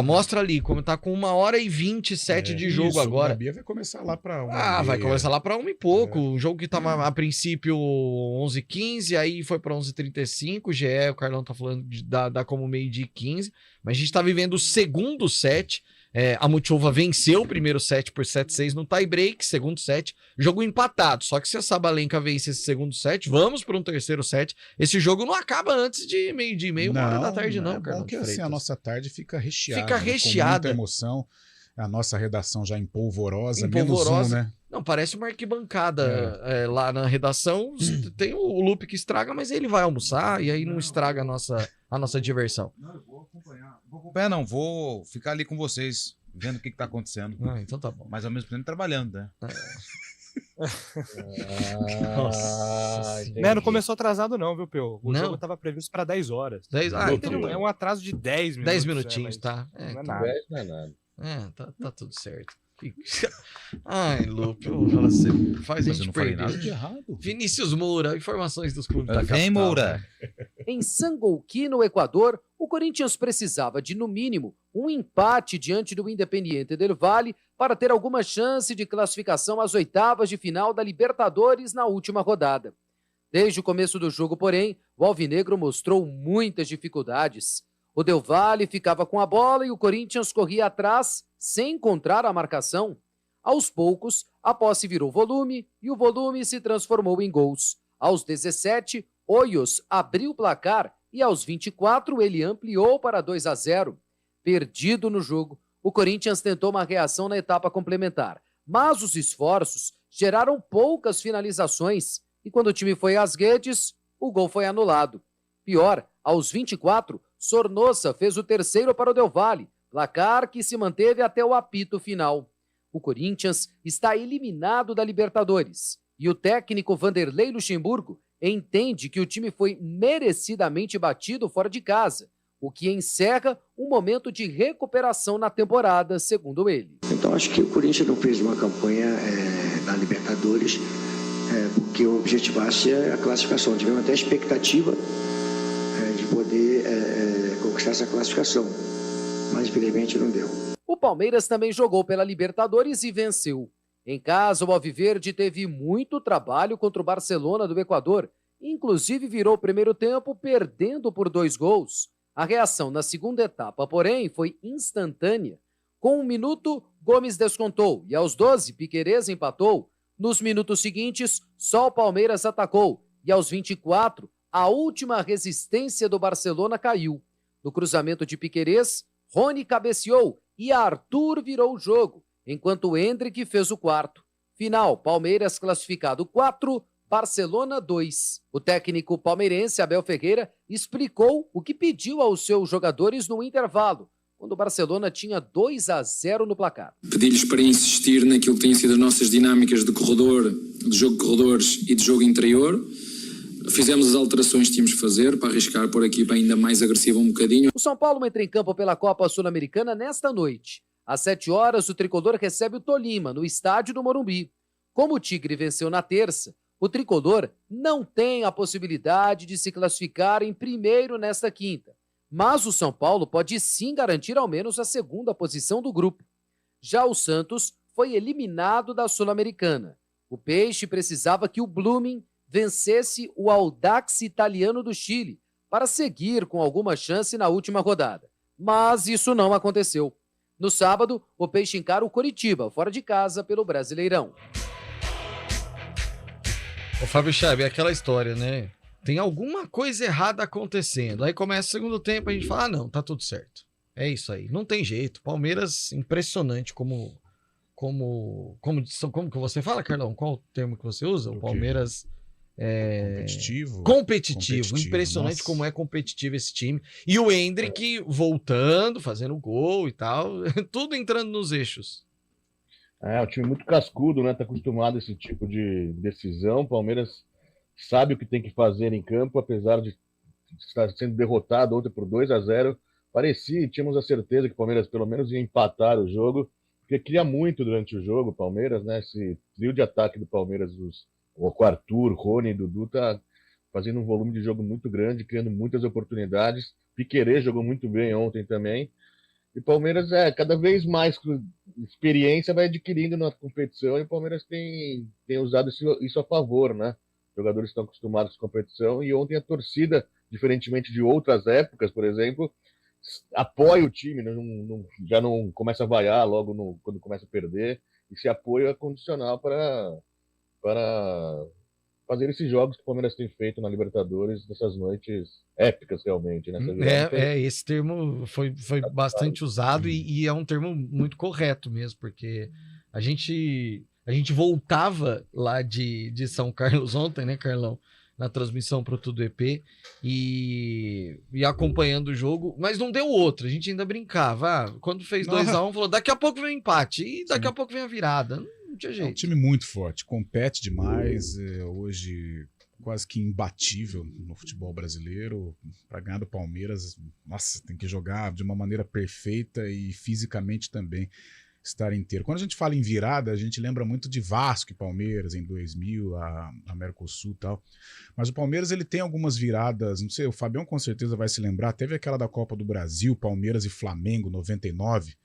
mostra ali, como tá com 1h27 de jogo agora. A Bia vai começar lá pra 1h30. Vai começar lá pra 1 e pouco. Um jogo que tava a princípio 11h15, aí foi pra 11h35. O GE, o Carlão tá falando de dar como meio-dia 15. Mas a gente tá vivendo o segundo set. A Muchova venceu o primeiro set por 7-6 no tie-break, segundo set, jogo empatado. Só que se a Sabalenka vence esse segundo set, vamos para um terceiro set. Esse jogo não acaba antes de meio-dia e meio, 1h da tarde, não, cara. É bom que assim a nossa tarde fica recheada. Fica recheada. Com muita emoção. A nossa redação já empolvorosa, menos um, né? Não, parece uma arquibancada lá na redação. Tem o Lupe que estraga, mas ele vai almoçar e aí não estraga a nossa diversão. Não, eu vou acompanhar. Vou ficar ali com vocês, vendo o que tá acontecendo. Então tá bom. Mas ao mesmo tempo trabalhando, né? Não começou atrasado não, viu, Pio? O jogo tava previsto para 10 horas. 10 então, é um atraso de 10 minutos. 10 minutinhos, tá? Não é nada. Não é nada. Tá tudo certo. Ai, Lupe, você faz a gente perder. Nada de errado. Vinícius Moura, informações dos clubes da capital. Vem, Moura. Em Sangolquí, no Equador, o Corinthians precisava de, no mínimo, um empate diante do Independiente del Valle para ter alguma chance de classificação às oitavas de final da Libertadores na última rodada. Desde o começo do jogo, porém, o alvinegro mostrou muitas dificuldades. O Del Valle ficava com a bola e o Corinthians corria atrás sem encontrar a marcação. Aos poucos, a posse virou volume e o volume se transformou em gols. Aos 17, Hoyos abriu o placar e aos 24 ele ampliou para 2-0. Perdido no jogo, o Corinthians tentou uma reação na etapa complementar, mas os esforços geraram poucas finalizações e quando o time foi às redes, o gol foi anulado. Pior, aos 24, Sornosa fez o terceiro para o Del Valle, placar que se manteve até o apito final. O Corinthians está eliminado da Libertadores e o técnico Vanderlei Luxemburgo entende que o time foi merecidamente batido fora de casa, o que encerra um momento de recuperação na temporada, segundo ele. Então acho que o Corinthians não fez uma campanha na Libertadores porque o objetivasse a classificação. Tivemos até a expectativa de poder conquistar essa classificação, mas infelizmente não deu. O Palmeiras também jogou pela Libertadores e venceu. Em casa, o Alviverde teve muito trabalho contra o Barcelona do Equador, inclusive virou o primeiro tempo perdendo por 2 gols. A reação na segunda etapa, porém, foi instantânea. Com 1 minuto, Gomes descontou e aos 12, Piquerez empatou. Nos minutos seguintes, só o Palmeiras atacou e aos 24, a última resistência do Barcelona caiu. No cruzamento de Piquerez, Rony cabeceou e Arthur virou o jogo, enquanto o Endrick fez o quarto. Final, Palmeiras classificado 4, Barcelona 2. O técnico palmeirense Abel Ferreira explicou o que pediu aos seus jogadores no intervalo, quando o Barcelona tinha 2-0 no placar. Pedi-lhes para insistir naquilo que têm sido as nossas dinâmicas de corredor, de jogo de corredores e de jogo interior. Fizemos as alterações que tínhamos que fazer para arriscar por a equipa ainda mais agressiva um bocadinho. O São Paulo entra em campo pela Copa Sul-Americana nesta noite. Às 7 horas, o Tricolor recebe o Tolima, no estádio do Morumbi. Como o Tigre venceu na terça, o Tricolor não tem a possibilidade de se classificar em primeiro nesta quinta. Mas o São Paulo pode sim garantir ao menos a segunda posição do grupo. Já o Santos foi eliminado da Sul-Americana. O Peixe precisava que o Blooming vencesse o Audax italiano do Chile para seguir com alguma chance na última rodada. Mas isso não aconteceu. No sábado, o Peixe encara o Coritiba, fora de casa, pelo Brasileirão. Ô Fábio Chave, é aquela história, né? Tem alguma coisa errada acontecendo. Aí começa o segundo tempo, a gente fala, não, tá tudo certo. É isso aí, não tem jeito. Palmeiras, impressionante como que você fala, Carlão? Qual o termo que você usa? O Palmeiras... Competitivo. Impressionante. Nossa. Como é competitivo esse time. E o Endrick voltando, fazendo gol e tal, tudo entrando nos eixos. Um time muito cascudo, né? Tá acostumado a esse tipo de decisão. O Palmeiras sabe o que tem que fazer em campo, apesar de estar sendo derrotado ontem por 2-0. Tínhamos a certeza que o Palmeiras pelo menos ia empatar o jogo, porque queria muito durante o jogo o Palmeiras, né? Esse trio de ataque do Palmeiras, o Arthur, Rony e Dudu tá fazendo um volume de jogo muito grande, criando muitas oportunidades. Piquerez jogou muito bem ontem também. E o Palmeiras, cada vez mais experiência vai adquirindo na competição e o Palmeiras tem usado isso a favor, né? Os jogadores estão acostumados com a competição e ontem a torcida, diferentemente de outras épocas, por exemplo, apoia o time, já não começa a vaiar logo quando começa a perder. Esse apoio é condicional para fazer esses jogos que o Palmeiras tem feito na Libertadores, nessas noites épicas realmente, né? Esse termo foi bastante usado e é um termo muito correto mesmo, porque a gente voltava lá de São Carlos ontem, né, Carlão? Na transmissão para o Tudo EP e acompanhando o jogo, mas não deu outro, a gente ainda brincava, quando fez 2-1, falou, daqui a pouco vem o empate, e daqui a pouco vem a virada, não tinha jeito. É um time muito forte, compete demais, hoje quase que imbatível no futebol brasileiro, para ganhar do Palmeiras, nossa, tem que jogar de uma maneira perfeita e fisicamente também estar inteiro. Quando a gente fala em virada, a gente lembra muito de Vasco e Palmeiras em 2000, a Mercosul e tal. Mas o Palmeiras, ele tem algumas viradas, não sei, o Fabião com certeza vai se lembrar, teve aquela da Copa do Brasil, Palmeiras e Flamengo, 99.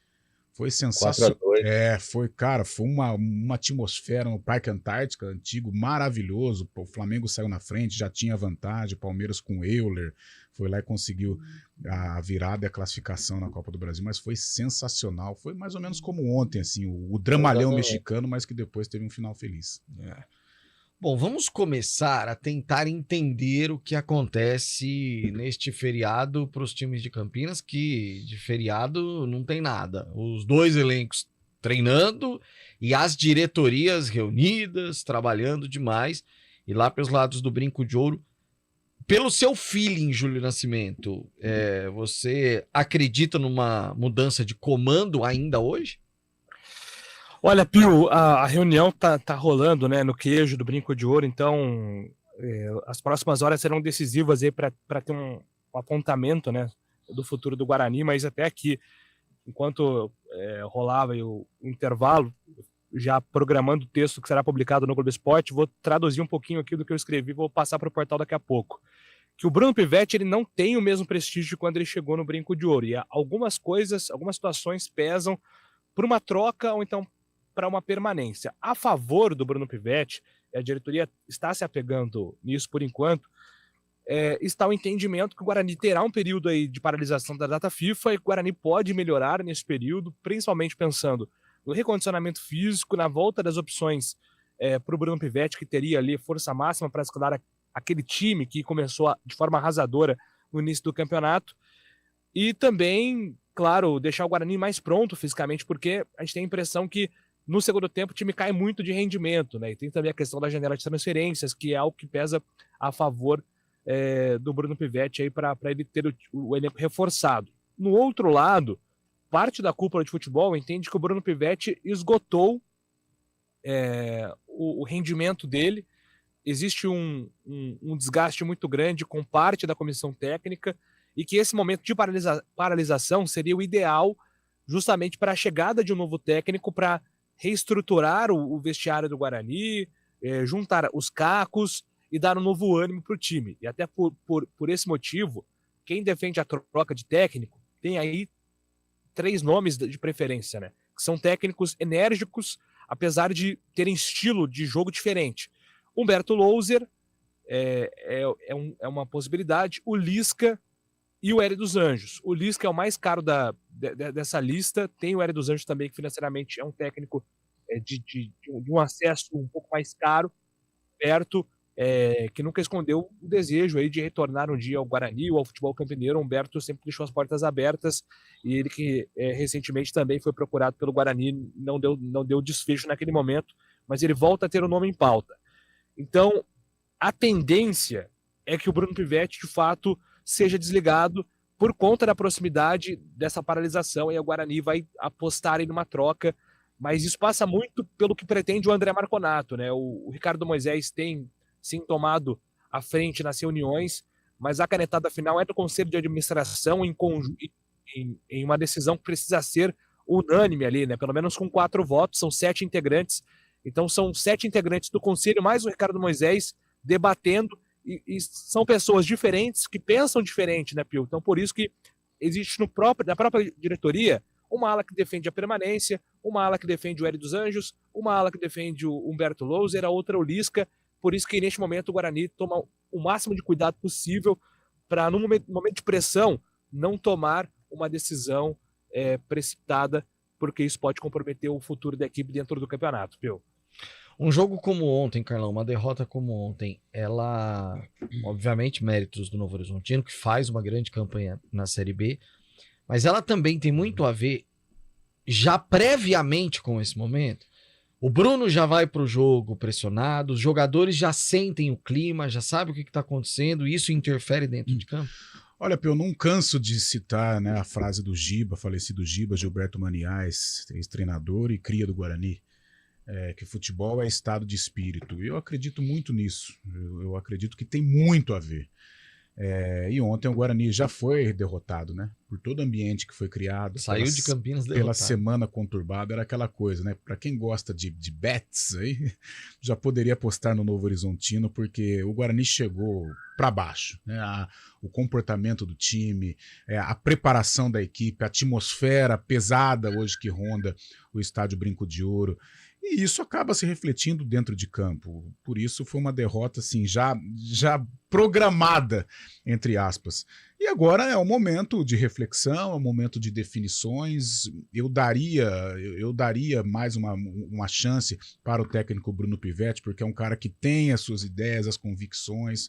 Foi sensacional. 4-2. Foi uma atmosfera no Parque Antártica, antigo, maravilhoso. O Flamengo saiu na frente, já tinha vantagem, o Palmeiras com o Euler, foi lá e conseguiu a virada e a classificação na Copa do Brasil, mas foi sensacional. Foi mais ou menos como ontem, assim, o dramalhão mexicano, mas que depois teve um final feliz. Bom, vamos começar a tentar entender o que acontece neste feriado para os times de Campinas, que de feriado não tem nada. Os dois elencos treinando e as diretorias reunidas, trabalhando demais. E lá pelos lados do Brinco de Ouro, pelo seu feeling, Júlio Nascimento, você acredita numa mudança de comando ainda hoje? Olha, Pio, a reunião tá rolando, né, no queijo do Brinco de Ouro, então as próximas horas serão decisivas aí para ter um apontamento, né, do futuro do Guarani, mas até aqui, enquanto rolava aí o intervalo, já programando o texto que será publicado no Globo Esporte, vou traduzir um pouquinho aqui do que eu escrevi, vou passar para o portal daqui a pouco. Que o Bruno Pivetti, ele não tem o mesmo prestígio quando ele chegou no Brinco de Ouro, e algumas situações pesam por uma troca ou então para uma permanência. A favor do Bruno Pivetti, a diretoria está se apegando nisso por enquanto, está o entendimento que o Guarani terá um período aí de paralisação da data FIFA e o Guarani pode melhorar nesse período, principalmente pensando no recondicionamento físico, na volta das opções para o Bruno Pivetti, que teria ali força máxima para escalar aquele time que começou de forma arrasadora no início do campeonato, e também, claro, deixar o Guarani mais pronto fisicamente, porque a gente tem a impressão que no segundo tempo o time cai muito de rendimento, né? E tem também a questão da janela de transferências, que é algo que pesa a favor do Bruno Pivetti aí para ele ter o elenco reforçado. No outro lado, parte da cúpula de futebol entende que o Bruno Pivetti esgotou o rendimento dele. Existe um desgaste muito grande com parte da comissão técnica e que esse momento de paralisação seria o ideal justamente para a chegada de um novo técnico, para reestruturar o vestiário do Guarani, juntar os cacos e dar um novo ânimo para o time. E até por esse motivo, quem defende a troca de técnico tem aí 3 nomes de preferência, né? Que são técnicos enérgicos, apesar de terem estilo de jogo diferente. Humberto Louser é uma possibilidade, o Lisca e o Hélio dos Anjos. O Lisca é o mais caro dessa lista, tem o Hélio dos Anjos também, que financeiramente é um técnico de um acesso um pouco mais caro, perto, que nunca escondeu o desejo aí de retornar um dia ao Guarani ou ao futebol campineiro. O Humberto sempre deixou as portas abertas, e ele que recentemente também foi procurado pelo Guarani, não deu desfecho naquele momento, mas ele volta a ter o nome em pauta. Então, a tendência é que o Bruno Pivetti, de fato, seja desligado por conta da proximidade dessa paralisação, e o Guarani vai apostar em uma troca, mas isso passa muito pelo que pretende o André Marconato, né? O Ricardo Moisés tem sim tomado a frente nas reuniões, mas a canetada final é do Conselho de Administração em uma decisão que precisa ser unânime ali, né? Pelo menos com 4 votos, são 7 integrantes, então são 7 integrantes do Conselho mais o Ricardo Moisés debatendo. E são pessoas diferentes que pensam diferente, né, Pio? Então, por isso que existe na própria diretoria uma ala que defende a permanência, uma ala que defende o Hélio dos Anjos, uma ala que defende o Humberto Louser, a outra o Lisca. Por isso que, neste momento, o Guarani toma o máximo de cuidado possível para, no momento de pressão, não tomar uma decisão precipitada, porque isso pode comprometer o futuro da equipe dentro do campeonato, Pio. Um jogo como ontem, Carlão, uma derrota como ontem, ela, obviamente, méritos do Novo Horizontino, que faz uma grande campanha na Série B, mas ela também tem muito a ver, já previamente com esse momento. O Bruno já vai para o jogo pressionado, os jogadores já sentem o clima, já sabem o que está acontecendo, e isso interfere dentro de campo? Olha, Pio, eu não canso de citar, né, a frase do Giba, falecido Giba, Gilberto Maniás, ex-treinador e cria do Guarani. Que futebol é estado de espírito. Eu acredito muito nisso. Eu acredito que tem muito a ver. E ontem o Guarani já foi derrotado, né? Por todo o ambiente que foi criado. Saiu de Campinas pela derrotado. semana conturbada, era aquela coisa, né? Para quem gosta de bets aí, já poderia apostar no Novo Horizontino, porque o Guarani chegou para baixo, né? O comportamento do time, a preparação da equipe, a atmosfera pesada hoje que ronda o estádio Brinco de Ouro. E isso acaba se refletindo dentro de campo. Por isso foi uma derrota assim, já programada, entre aspas. E agora é um momento de reflexão, é um momento de definições. Eu daria mais uma chance para o técnico Bruno Pivetti, porque é um cara que tem as suas ideias, as convicções,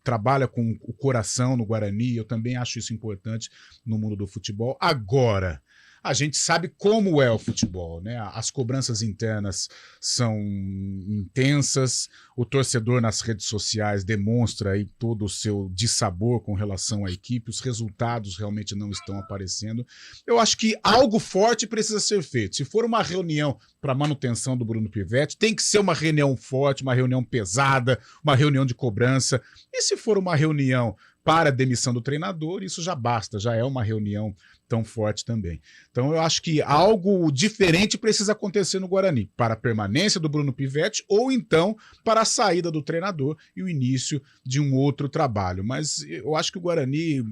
trabalha com o coração no Guarani. Eu também acho isso importante no mundo do futebol. Agora, a gente sabe como é o futebol, né? As cobranças internas são intensas, o torcedor nas redes sociais demonstra aí todo o seu dissabor com relação à equipe, os resultados realmente não estão aparecendo. Eu acho que algo forte precisa ser feito. Se for uma reunião para manutenção do Bruno Pivetti, tem que ser uma reunião forte, uma reunião pesada, uma reunião de cobrança. E se for uma reunião para a demissão do treinador, isso já basta, já é uma reunião tão forte também. Então eu acho que algo diferente precisa acontecer no Guarani, para a permanência do Bruno Pivetti ou então para a saída do treinador e o início de um outro trabalho. Mas eu acho que o Guarani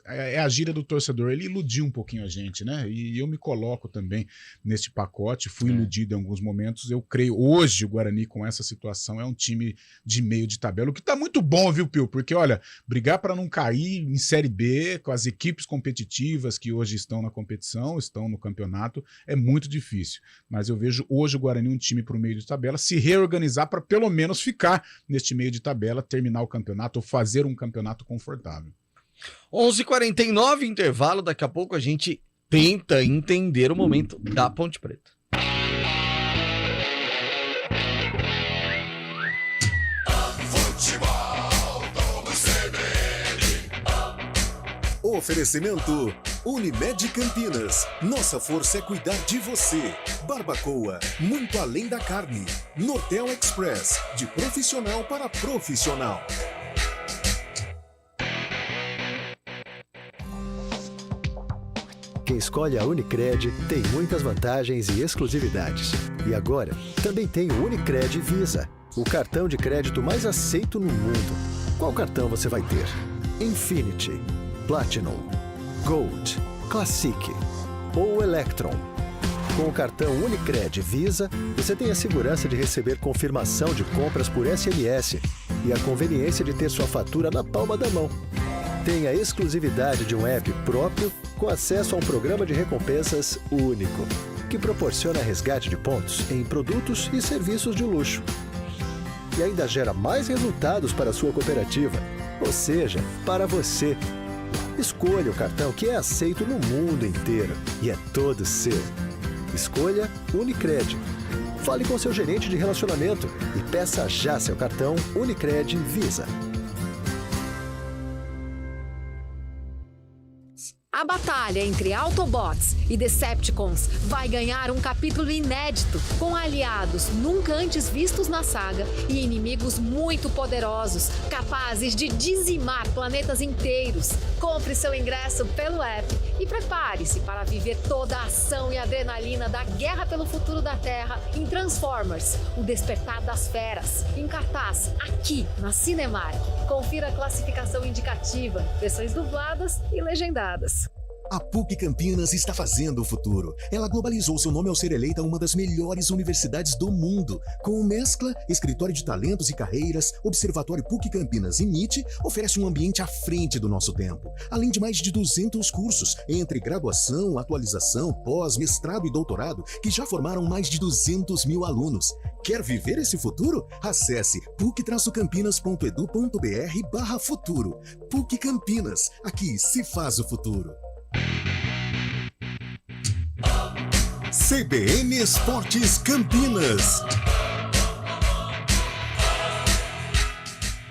é a gíria do torcedor, ele iludiu um pouquinho a gente, né? E eu me coloco também neste pacote, fui iludido em alguns momentos. Eu creio, hoje o Guarani com essa situação é um time de meio de tabela, o que tá muito bom, viu, Pio? Porque, olha, brigar para não cair em Série B com as equipes competitivas que hoje estão na competição, estão no campeonato, é muito difícil. Mas eu vejo hoje o Guarani um time para o meio de tabela, se reorganizar para pelo menos ficar neste meio de tabela, terminar o campeonato ou fazer um campeonato confortável. 11h49, intervalo. Daqui a pouco a gente tenta entender o momento da Ponte Preta. Oferecimento Unimed Campinas. Nossa força é cuidar de você. Barbacoa, muito além da carne. Nortel Express, de profissional para profissional. Quem escolhe a Unicred tem muitas vantagens e exclusividades. E agora, também tem o Unicred Visa, o cartão de crédito mais aceito no mundo. Qual cartão você vai ter? Infinity, Platinum, Gold, Classic ou Electron? Com o cartão Unicred Visa, você tem a segurança de receber confirmação de compras por SMS e a conveniência de ter sua fatura na palma da mão. Tem a exclusividade de um app próprio com acesso a um programa de recompensas único, que proporciona resgate de pontos em produtos e serviços de luxo. E ainda gera mais resultados para a sua cooperativa, ou seja, para você. Escolha o cartão que é aceito no mundo inteiro e é todo seu. Escolha Unicred. Fale com seu gerente de relacionamento e peça já seu cartão Unicred Visa. A batalha entre Autobots e Decepticons vai ganhar um capítulo inédito, com aliados nunca antes vistos na saga e inimigos muito poderosos, capazes de dizimar planetas inteiros. Compre seu ingresso pelo app e prepare-se para viver toda a ação e adrenalina da guerra pelo futuro da Terra em Transformers, o Despertar das Feras, em cartaz aqui na Cinemark. Confira a classificação indicativa, versões dubladas e legendadas. A PUC Campinas está fazendo o futuro. Ela globalizou seu nome ao ser eleita uma das melhores universidades do mundo. Com Mescla, Escritório de Talentos e Carreiras, Observatório PUC Campinas e MIT, oferece um ambiente à frente do nosso tempo. Além de mais de 200 cursos, entre graduação, atualização, pós, mestrado e doutorado, que já formaram mais de 200 mil alunos. Quer viver esse futuro? Acesse puc-campinas.edu.br/futuro. PUC Campinas, aqui se faz o futuro. CBN Esportes Campinas.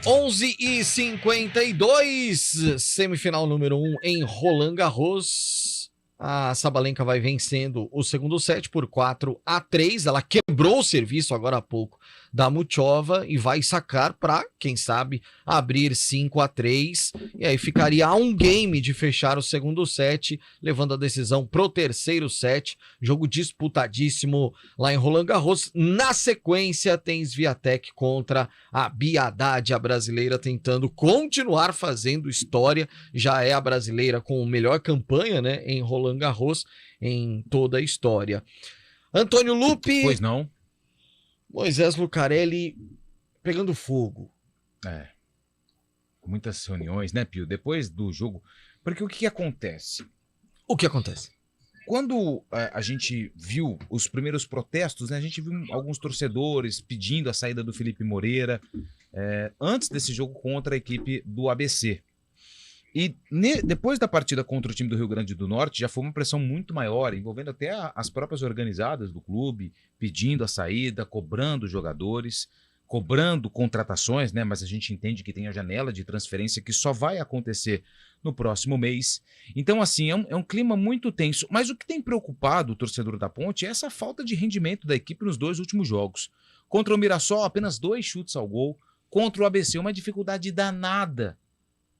11h52, semifinal número 1 em Roland Garros. A Sabalenka vai vencendo o segundo set por 4-3. Ela quebrou o serviço agora há pouco da Muchova e vai sacar para, quem sabe, abrir 5-3, e aí ficaria a um game de fechar o segundo set, levando a decisão pro terceiro set, jogo disputadíssimo lá em Roland Garros. Na sequência tem Swiatek contra a Bia Haddad, a brasileira tentando continuar fazendo história, já é a brasileira com melhor campanha, né, em Roland Garros em toda a história. Antônio Lupi. Pois não. Moisés Lucarelli pegando fogo. Muitas reuniões, né, Pio? Depois do jogo. Porque o que acontece? O que acontece? Quando a gente viu os primeiros protestos, né, a gente viu alguns torcedores pedindo a saída do Felipe Moreira antes desse jogo contra a equipe do ABC. E depois da partida contra o time do Rio Grande do Norte, já foi uma pressão muito maior, envolvendo até as próprias organizadas do clube, pedindo a saída, cobrando jogadores, cobrando contratações, né? Mas a gente entende que tem a janela de transferência que só vai acontecer no próximo mês. Então, assim, é um clima muito tenso. Mas o que tem preocupado o torcedor da Ponte é essa falta de rendimento da equipe nos 2 últimos jogos. Contra o Mirassol, apenas 2 chutes ao gol. Contra o ABC, uma dificuldade danada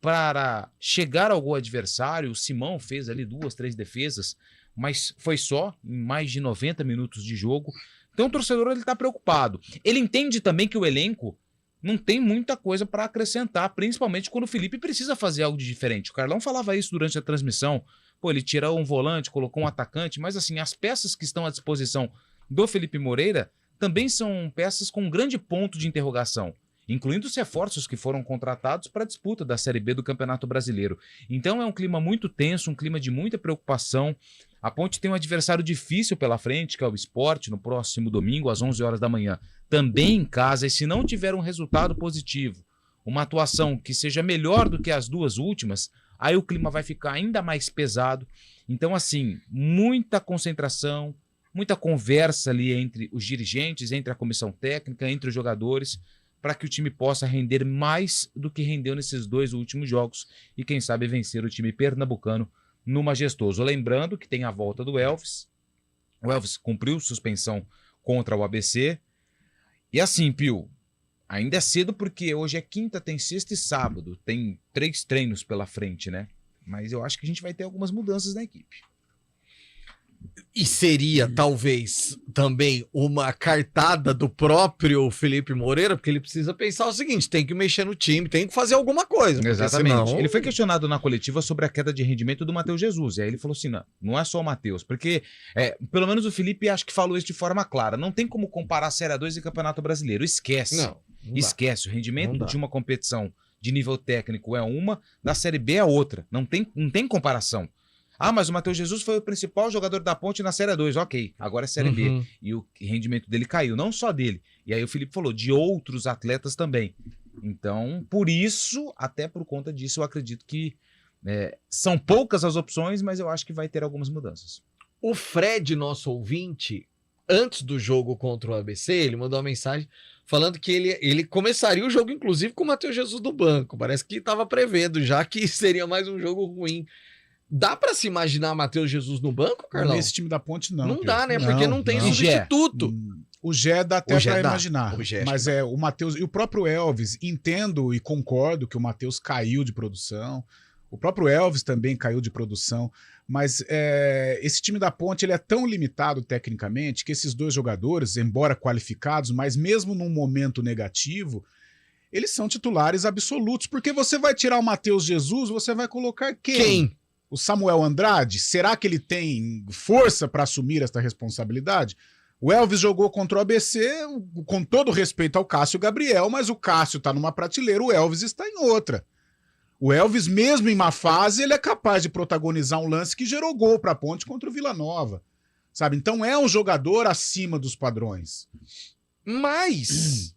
para chegar ao gol adversário. O Simão fez ali 2, 3 defesas, mas foi só em mais de 90 minutos de jogo. Então o torcedor está preocupado. Ele entende também que o elenco não tem muita coisa para acrescentar, principalmente quando o Felipe precisa fazer algo de diferente. O Carlão falava isso durante a transmissão. Pô, ele tirou um volante, colocou um atacante, mas assim, as peças que estão à disposição do Felipe Moreira também são peças com um grande ponto de interrogação, incluindo os reforços que foram contratados para a disputa da Série B do Campeonato Brasileiro. Então é um clima muito tenso, um clima de muita preocupação. A Ponte tem um adversário difícil pela frente, que é o Sport, no próximo domingo, às 11 horas da manhã. Também em casa, e se não tiver um resultado positivo, uma atuação que seja melhor do que as 2 últimas, aí o clima vai ficar ainda mais pesado. Então, assim, muita concentração, muita conversa ali entre os dirigentes, entre a comissão técnica, entre os jogadores, para que o time possa render mais do que rendeu nesses 2 últimos jogos e, quem sabe, vencer o time pernambucano no Majestoso. Lembrando que tem a volta do Elvis. O Elvis cumpriu suspensão contra o ABC. E assim, Pio, ainda é cedo porque hoje é quinta, tem sexta e sábado. Tem 3 treinos pela frente, né? Mas eu acho que a gente vai ter algumas mudanças na equipe. E seria, talvez, também uma cartada do próprio Felipe Moreira, porque ele precisa pensar o seguinte, tem que mexer no time, tem que fazer alguma coisa. Exatamente. Senão... Ele foi questionado na coletiva sobre a queda de rendimento do Matheus Jesus, e aí ele falou assim, não é só o Matheus, porque pelo menos o Felipe acho que falou isso de forma clara, não tem como comparar a Série A2 e Campeonato Brasileiro, esquece. Não esquece, o rendimento de uma competição de nível técnico é uma, da Série B é outra, não tem comparação. Ah, mas o Matheus Jesus foi o principal jogador da Ponte na Série 2. Ok, agora é Série B. E o rendimento dele caiu, não só dele. E aí o Felipe falou, de outros atletas também. Então, por isso, até por conta disso, eu acredito que são poucas as opções, mas eu acho que vai ter algumas mudanças. O Fred, nosso ouvinte, antes do jogo contra o ABC, ele mandou uma mensagem falando que ele começaria o jogo, inclusive, com o Matheus Jesus no banco. Parece que estava prevendo já que seria mais um jogo ruim. Dá pra se imaginar Matheus Jesus no banco, Carlão? Nesse time da Ponte, não. Não dá, né? Porque não tem substituto. O Gé dá até pra imaginar. Mas o Matheus e o próprio Elvis, entendo e concordo que o Matheus caiu de produção. O próprio Elvis também caiu de produção. Mas esse time da Ponte ele é tão limitado tecnicamente que esses 2 jogadores, embora qualificados, mas mesmo num momento negativo, eles são titulares absolutos. Porque você vai tirar o Matheus Jesus, você vai colocar quem? O Samuel Andrade, será que ele tem força para assumir esta responsabilidade? O Elvis jogou contra o ABC, com todo respeito ao Cássio Gabriel, mas o Cássio está numa prateleira, o Elvis está em outra. O Elvis, mesmo em má fase, ele é capaz de protagonizar um lance que gerou gol para a Ponte contra o Vila Nova. Sabe? Então é um jogador acima dos padrões. Mas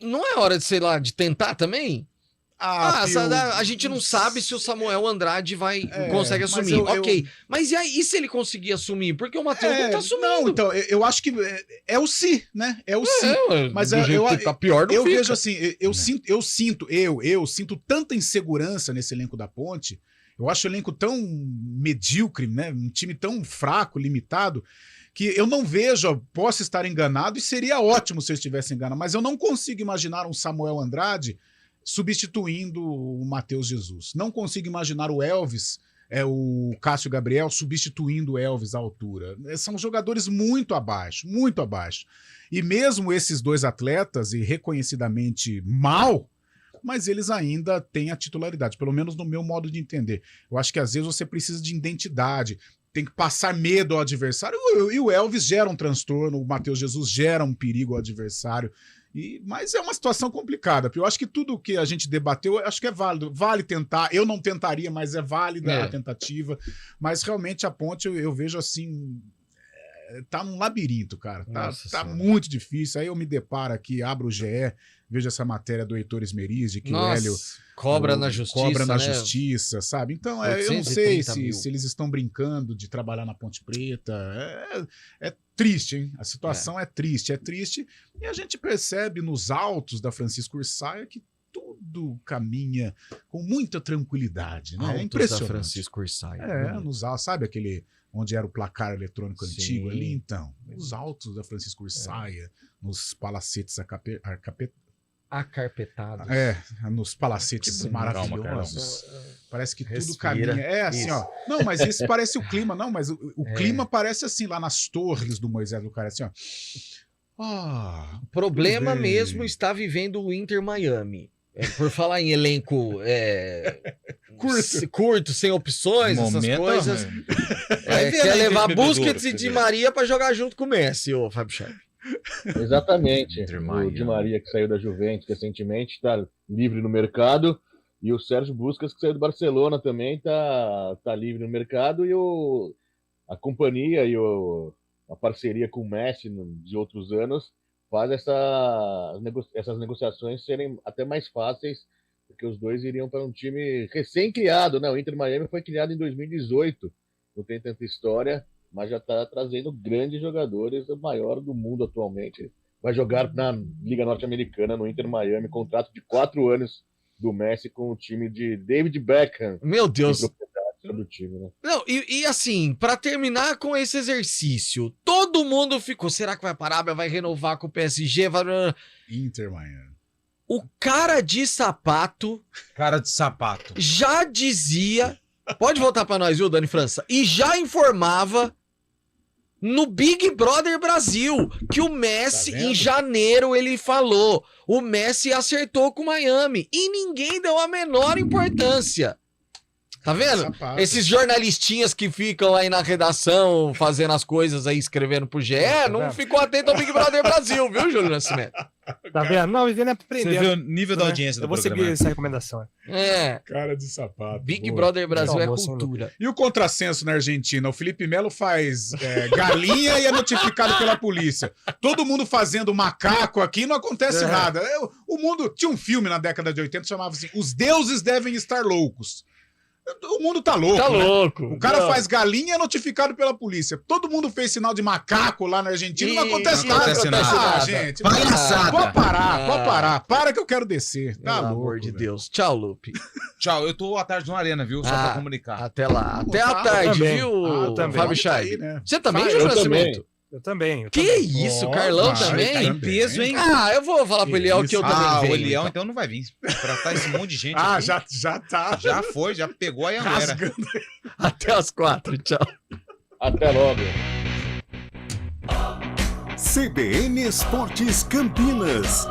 não é hora de, sei lá, de tentar também? A gente não sabe se o Samuel Andrade consegue assumir. Mas e aí, e se ele conseguir assumir? Porque o Matheus não tá assumindo. Não, então, eu acho que é o si, né? É o si. Mas tá pior, não eu fica. Vejo assim, eu sinto tanta insegurança nesse elenco da Ponte. Eu acho o elenco tão medíocre, né? Um time tão fraco, limitado, que eu não vejo, posso estar enganado, e seria ótimo se eu estivesse enganado, mas eu não consigo imaginar um Samuel Andrade substituindo o Matheus Jesus. Não consigo imaginar o Elvis, o Cássio Gabriel, substituindo o Elvis à altura. São jogadores muito abaixo, muito abaixo. E mesmo esses dois atletas, e reconhecidamente mal, mas eles ainda têm a titularidade, pelo menos no meu modo de entender. Eu acho que às vezes você precisa de identidade, tem que passar medo ao adversário, e o Elvis gera um transtorno, o Matheus Jesus gera um perigo ao adversário, mas é uma situação complicada, porque eu acho que tudo que a gente debateu, eu acho que é válido, vale tentar, eu não tentaria, mas é válida a tentativa, mas realmente a Ponte eu vejo assim, tá num labirinto, cara, tá muito difícil, aí eu me deparo aqui, abro o GE, vejo essa matéria do Heitor Esmeriz, de que o Hélio cobra na justiça, sabe? Então, eu não sei se eles estão brincando de trabalhar na Ponte Preta. É triste, hein? A situação é triste. E a gente percebe nos autos da Francisco Ursaia que tudo caminha com muita tranquilidade, né? É impressionante. Da Francisco Ursaia. Nos autos, sabe aquele onde era o placar eletrônico antigo ali? Então, os autos da Francisco Ursaia, nos palacetes acarpetados. Nos palacetes maravilhosos. Parece que tudo caminha. Assim, ó. Não, mas isso parece o clima. Não, mas o clima parece assim, lá nas torres do Moisés do cara, assim, ó. O problema mesmo está vivendo o Inter Miami. Por falar em elenco curto, sem opções, essas coisas. Quer levar Busquets e Di Maria para jogar junto com o Messi, ô Fábio Schaub. Exatamente. O Di Maria, que saiu da Juventus recentemente, está livre no mercado, e o Sérgio Busquets, que saiu do Barcelona também, tá livre no mercado, e a companhia e a parceria com o Messi de outros anos faz essas negociações serem até mais fáceis, porque os dois iriam para um time recém-criado, né? O Inter Miami foi criado em 2018, não tem tanta história, mas já está trazendo grandes jogadores, o maior do mundo atualmente. Vai jogar na Liga Norte-Americana, no Inter Miami, contrato de 4 anos do Messi com o time de David Beckham. Meu Deus! Sobre o time, né? Não, e assim, para terminar com esse exercício, todo mundo ficou, será que vai parar, vai renovar com o PSG? Inter Miami. O cara de sapato já dizia, pode voltar para nós, viu, Dani França? E já informava no Big Brother Brasil, que o Messi, em janeiro, ele falou, o Messi acertou com o Miami, e ninguém deu a menor importância. Tá vendo? Esses jornalistinhas que ficam aí na redação, fazendo as coisas aí, escrevendo pro GE, não ficou atento ao Big Brother Brasil, viu, Júlio Nascimento? Tá vendo? Não, ele é aprender. Você viu o nível da audiência do programa. Eu vou seguir essa recomendação. Cara de sapato. Big Brother Brasil é cultura. E o contrassenso na Argentina? O Felipe Melo faz galinha e é notificado pela polícia. Todo mundo fazendo macaco aqui e não acontece nada. O mundo... Tinha um filme na década de 80 que chamava assim, Os Deuses Devem Estar Loucos. O mundo tá louco. Tá louco. O cara faz galinha e é notificado pela polícia. Todo mundo fez sinal de macaco lá na Argentina e não acontece nada. Gente. Pode parar. Para que eu quero descer. Tá louco. Pelo amor de Deus. Tchau, Lupe. Tchau. Eu tô à tarde no Arena, viu? Só pra comunicar. Até lá. Até à tarde, viu, Fábio Chaib? Você também, Júlio Nascimento? Eu também. Que isso, Carlão também? Tá em peso, hein? Eu vou falar pro Eliel que eu também venho. O Eliel então não vai vir. Tratar esse monte de gente aqui. Já tá. Já foi, já pegou a Anguera. Até às 4, tchau. Até logo. CBN Esportes Campinas.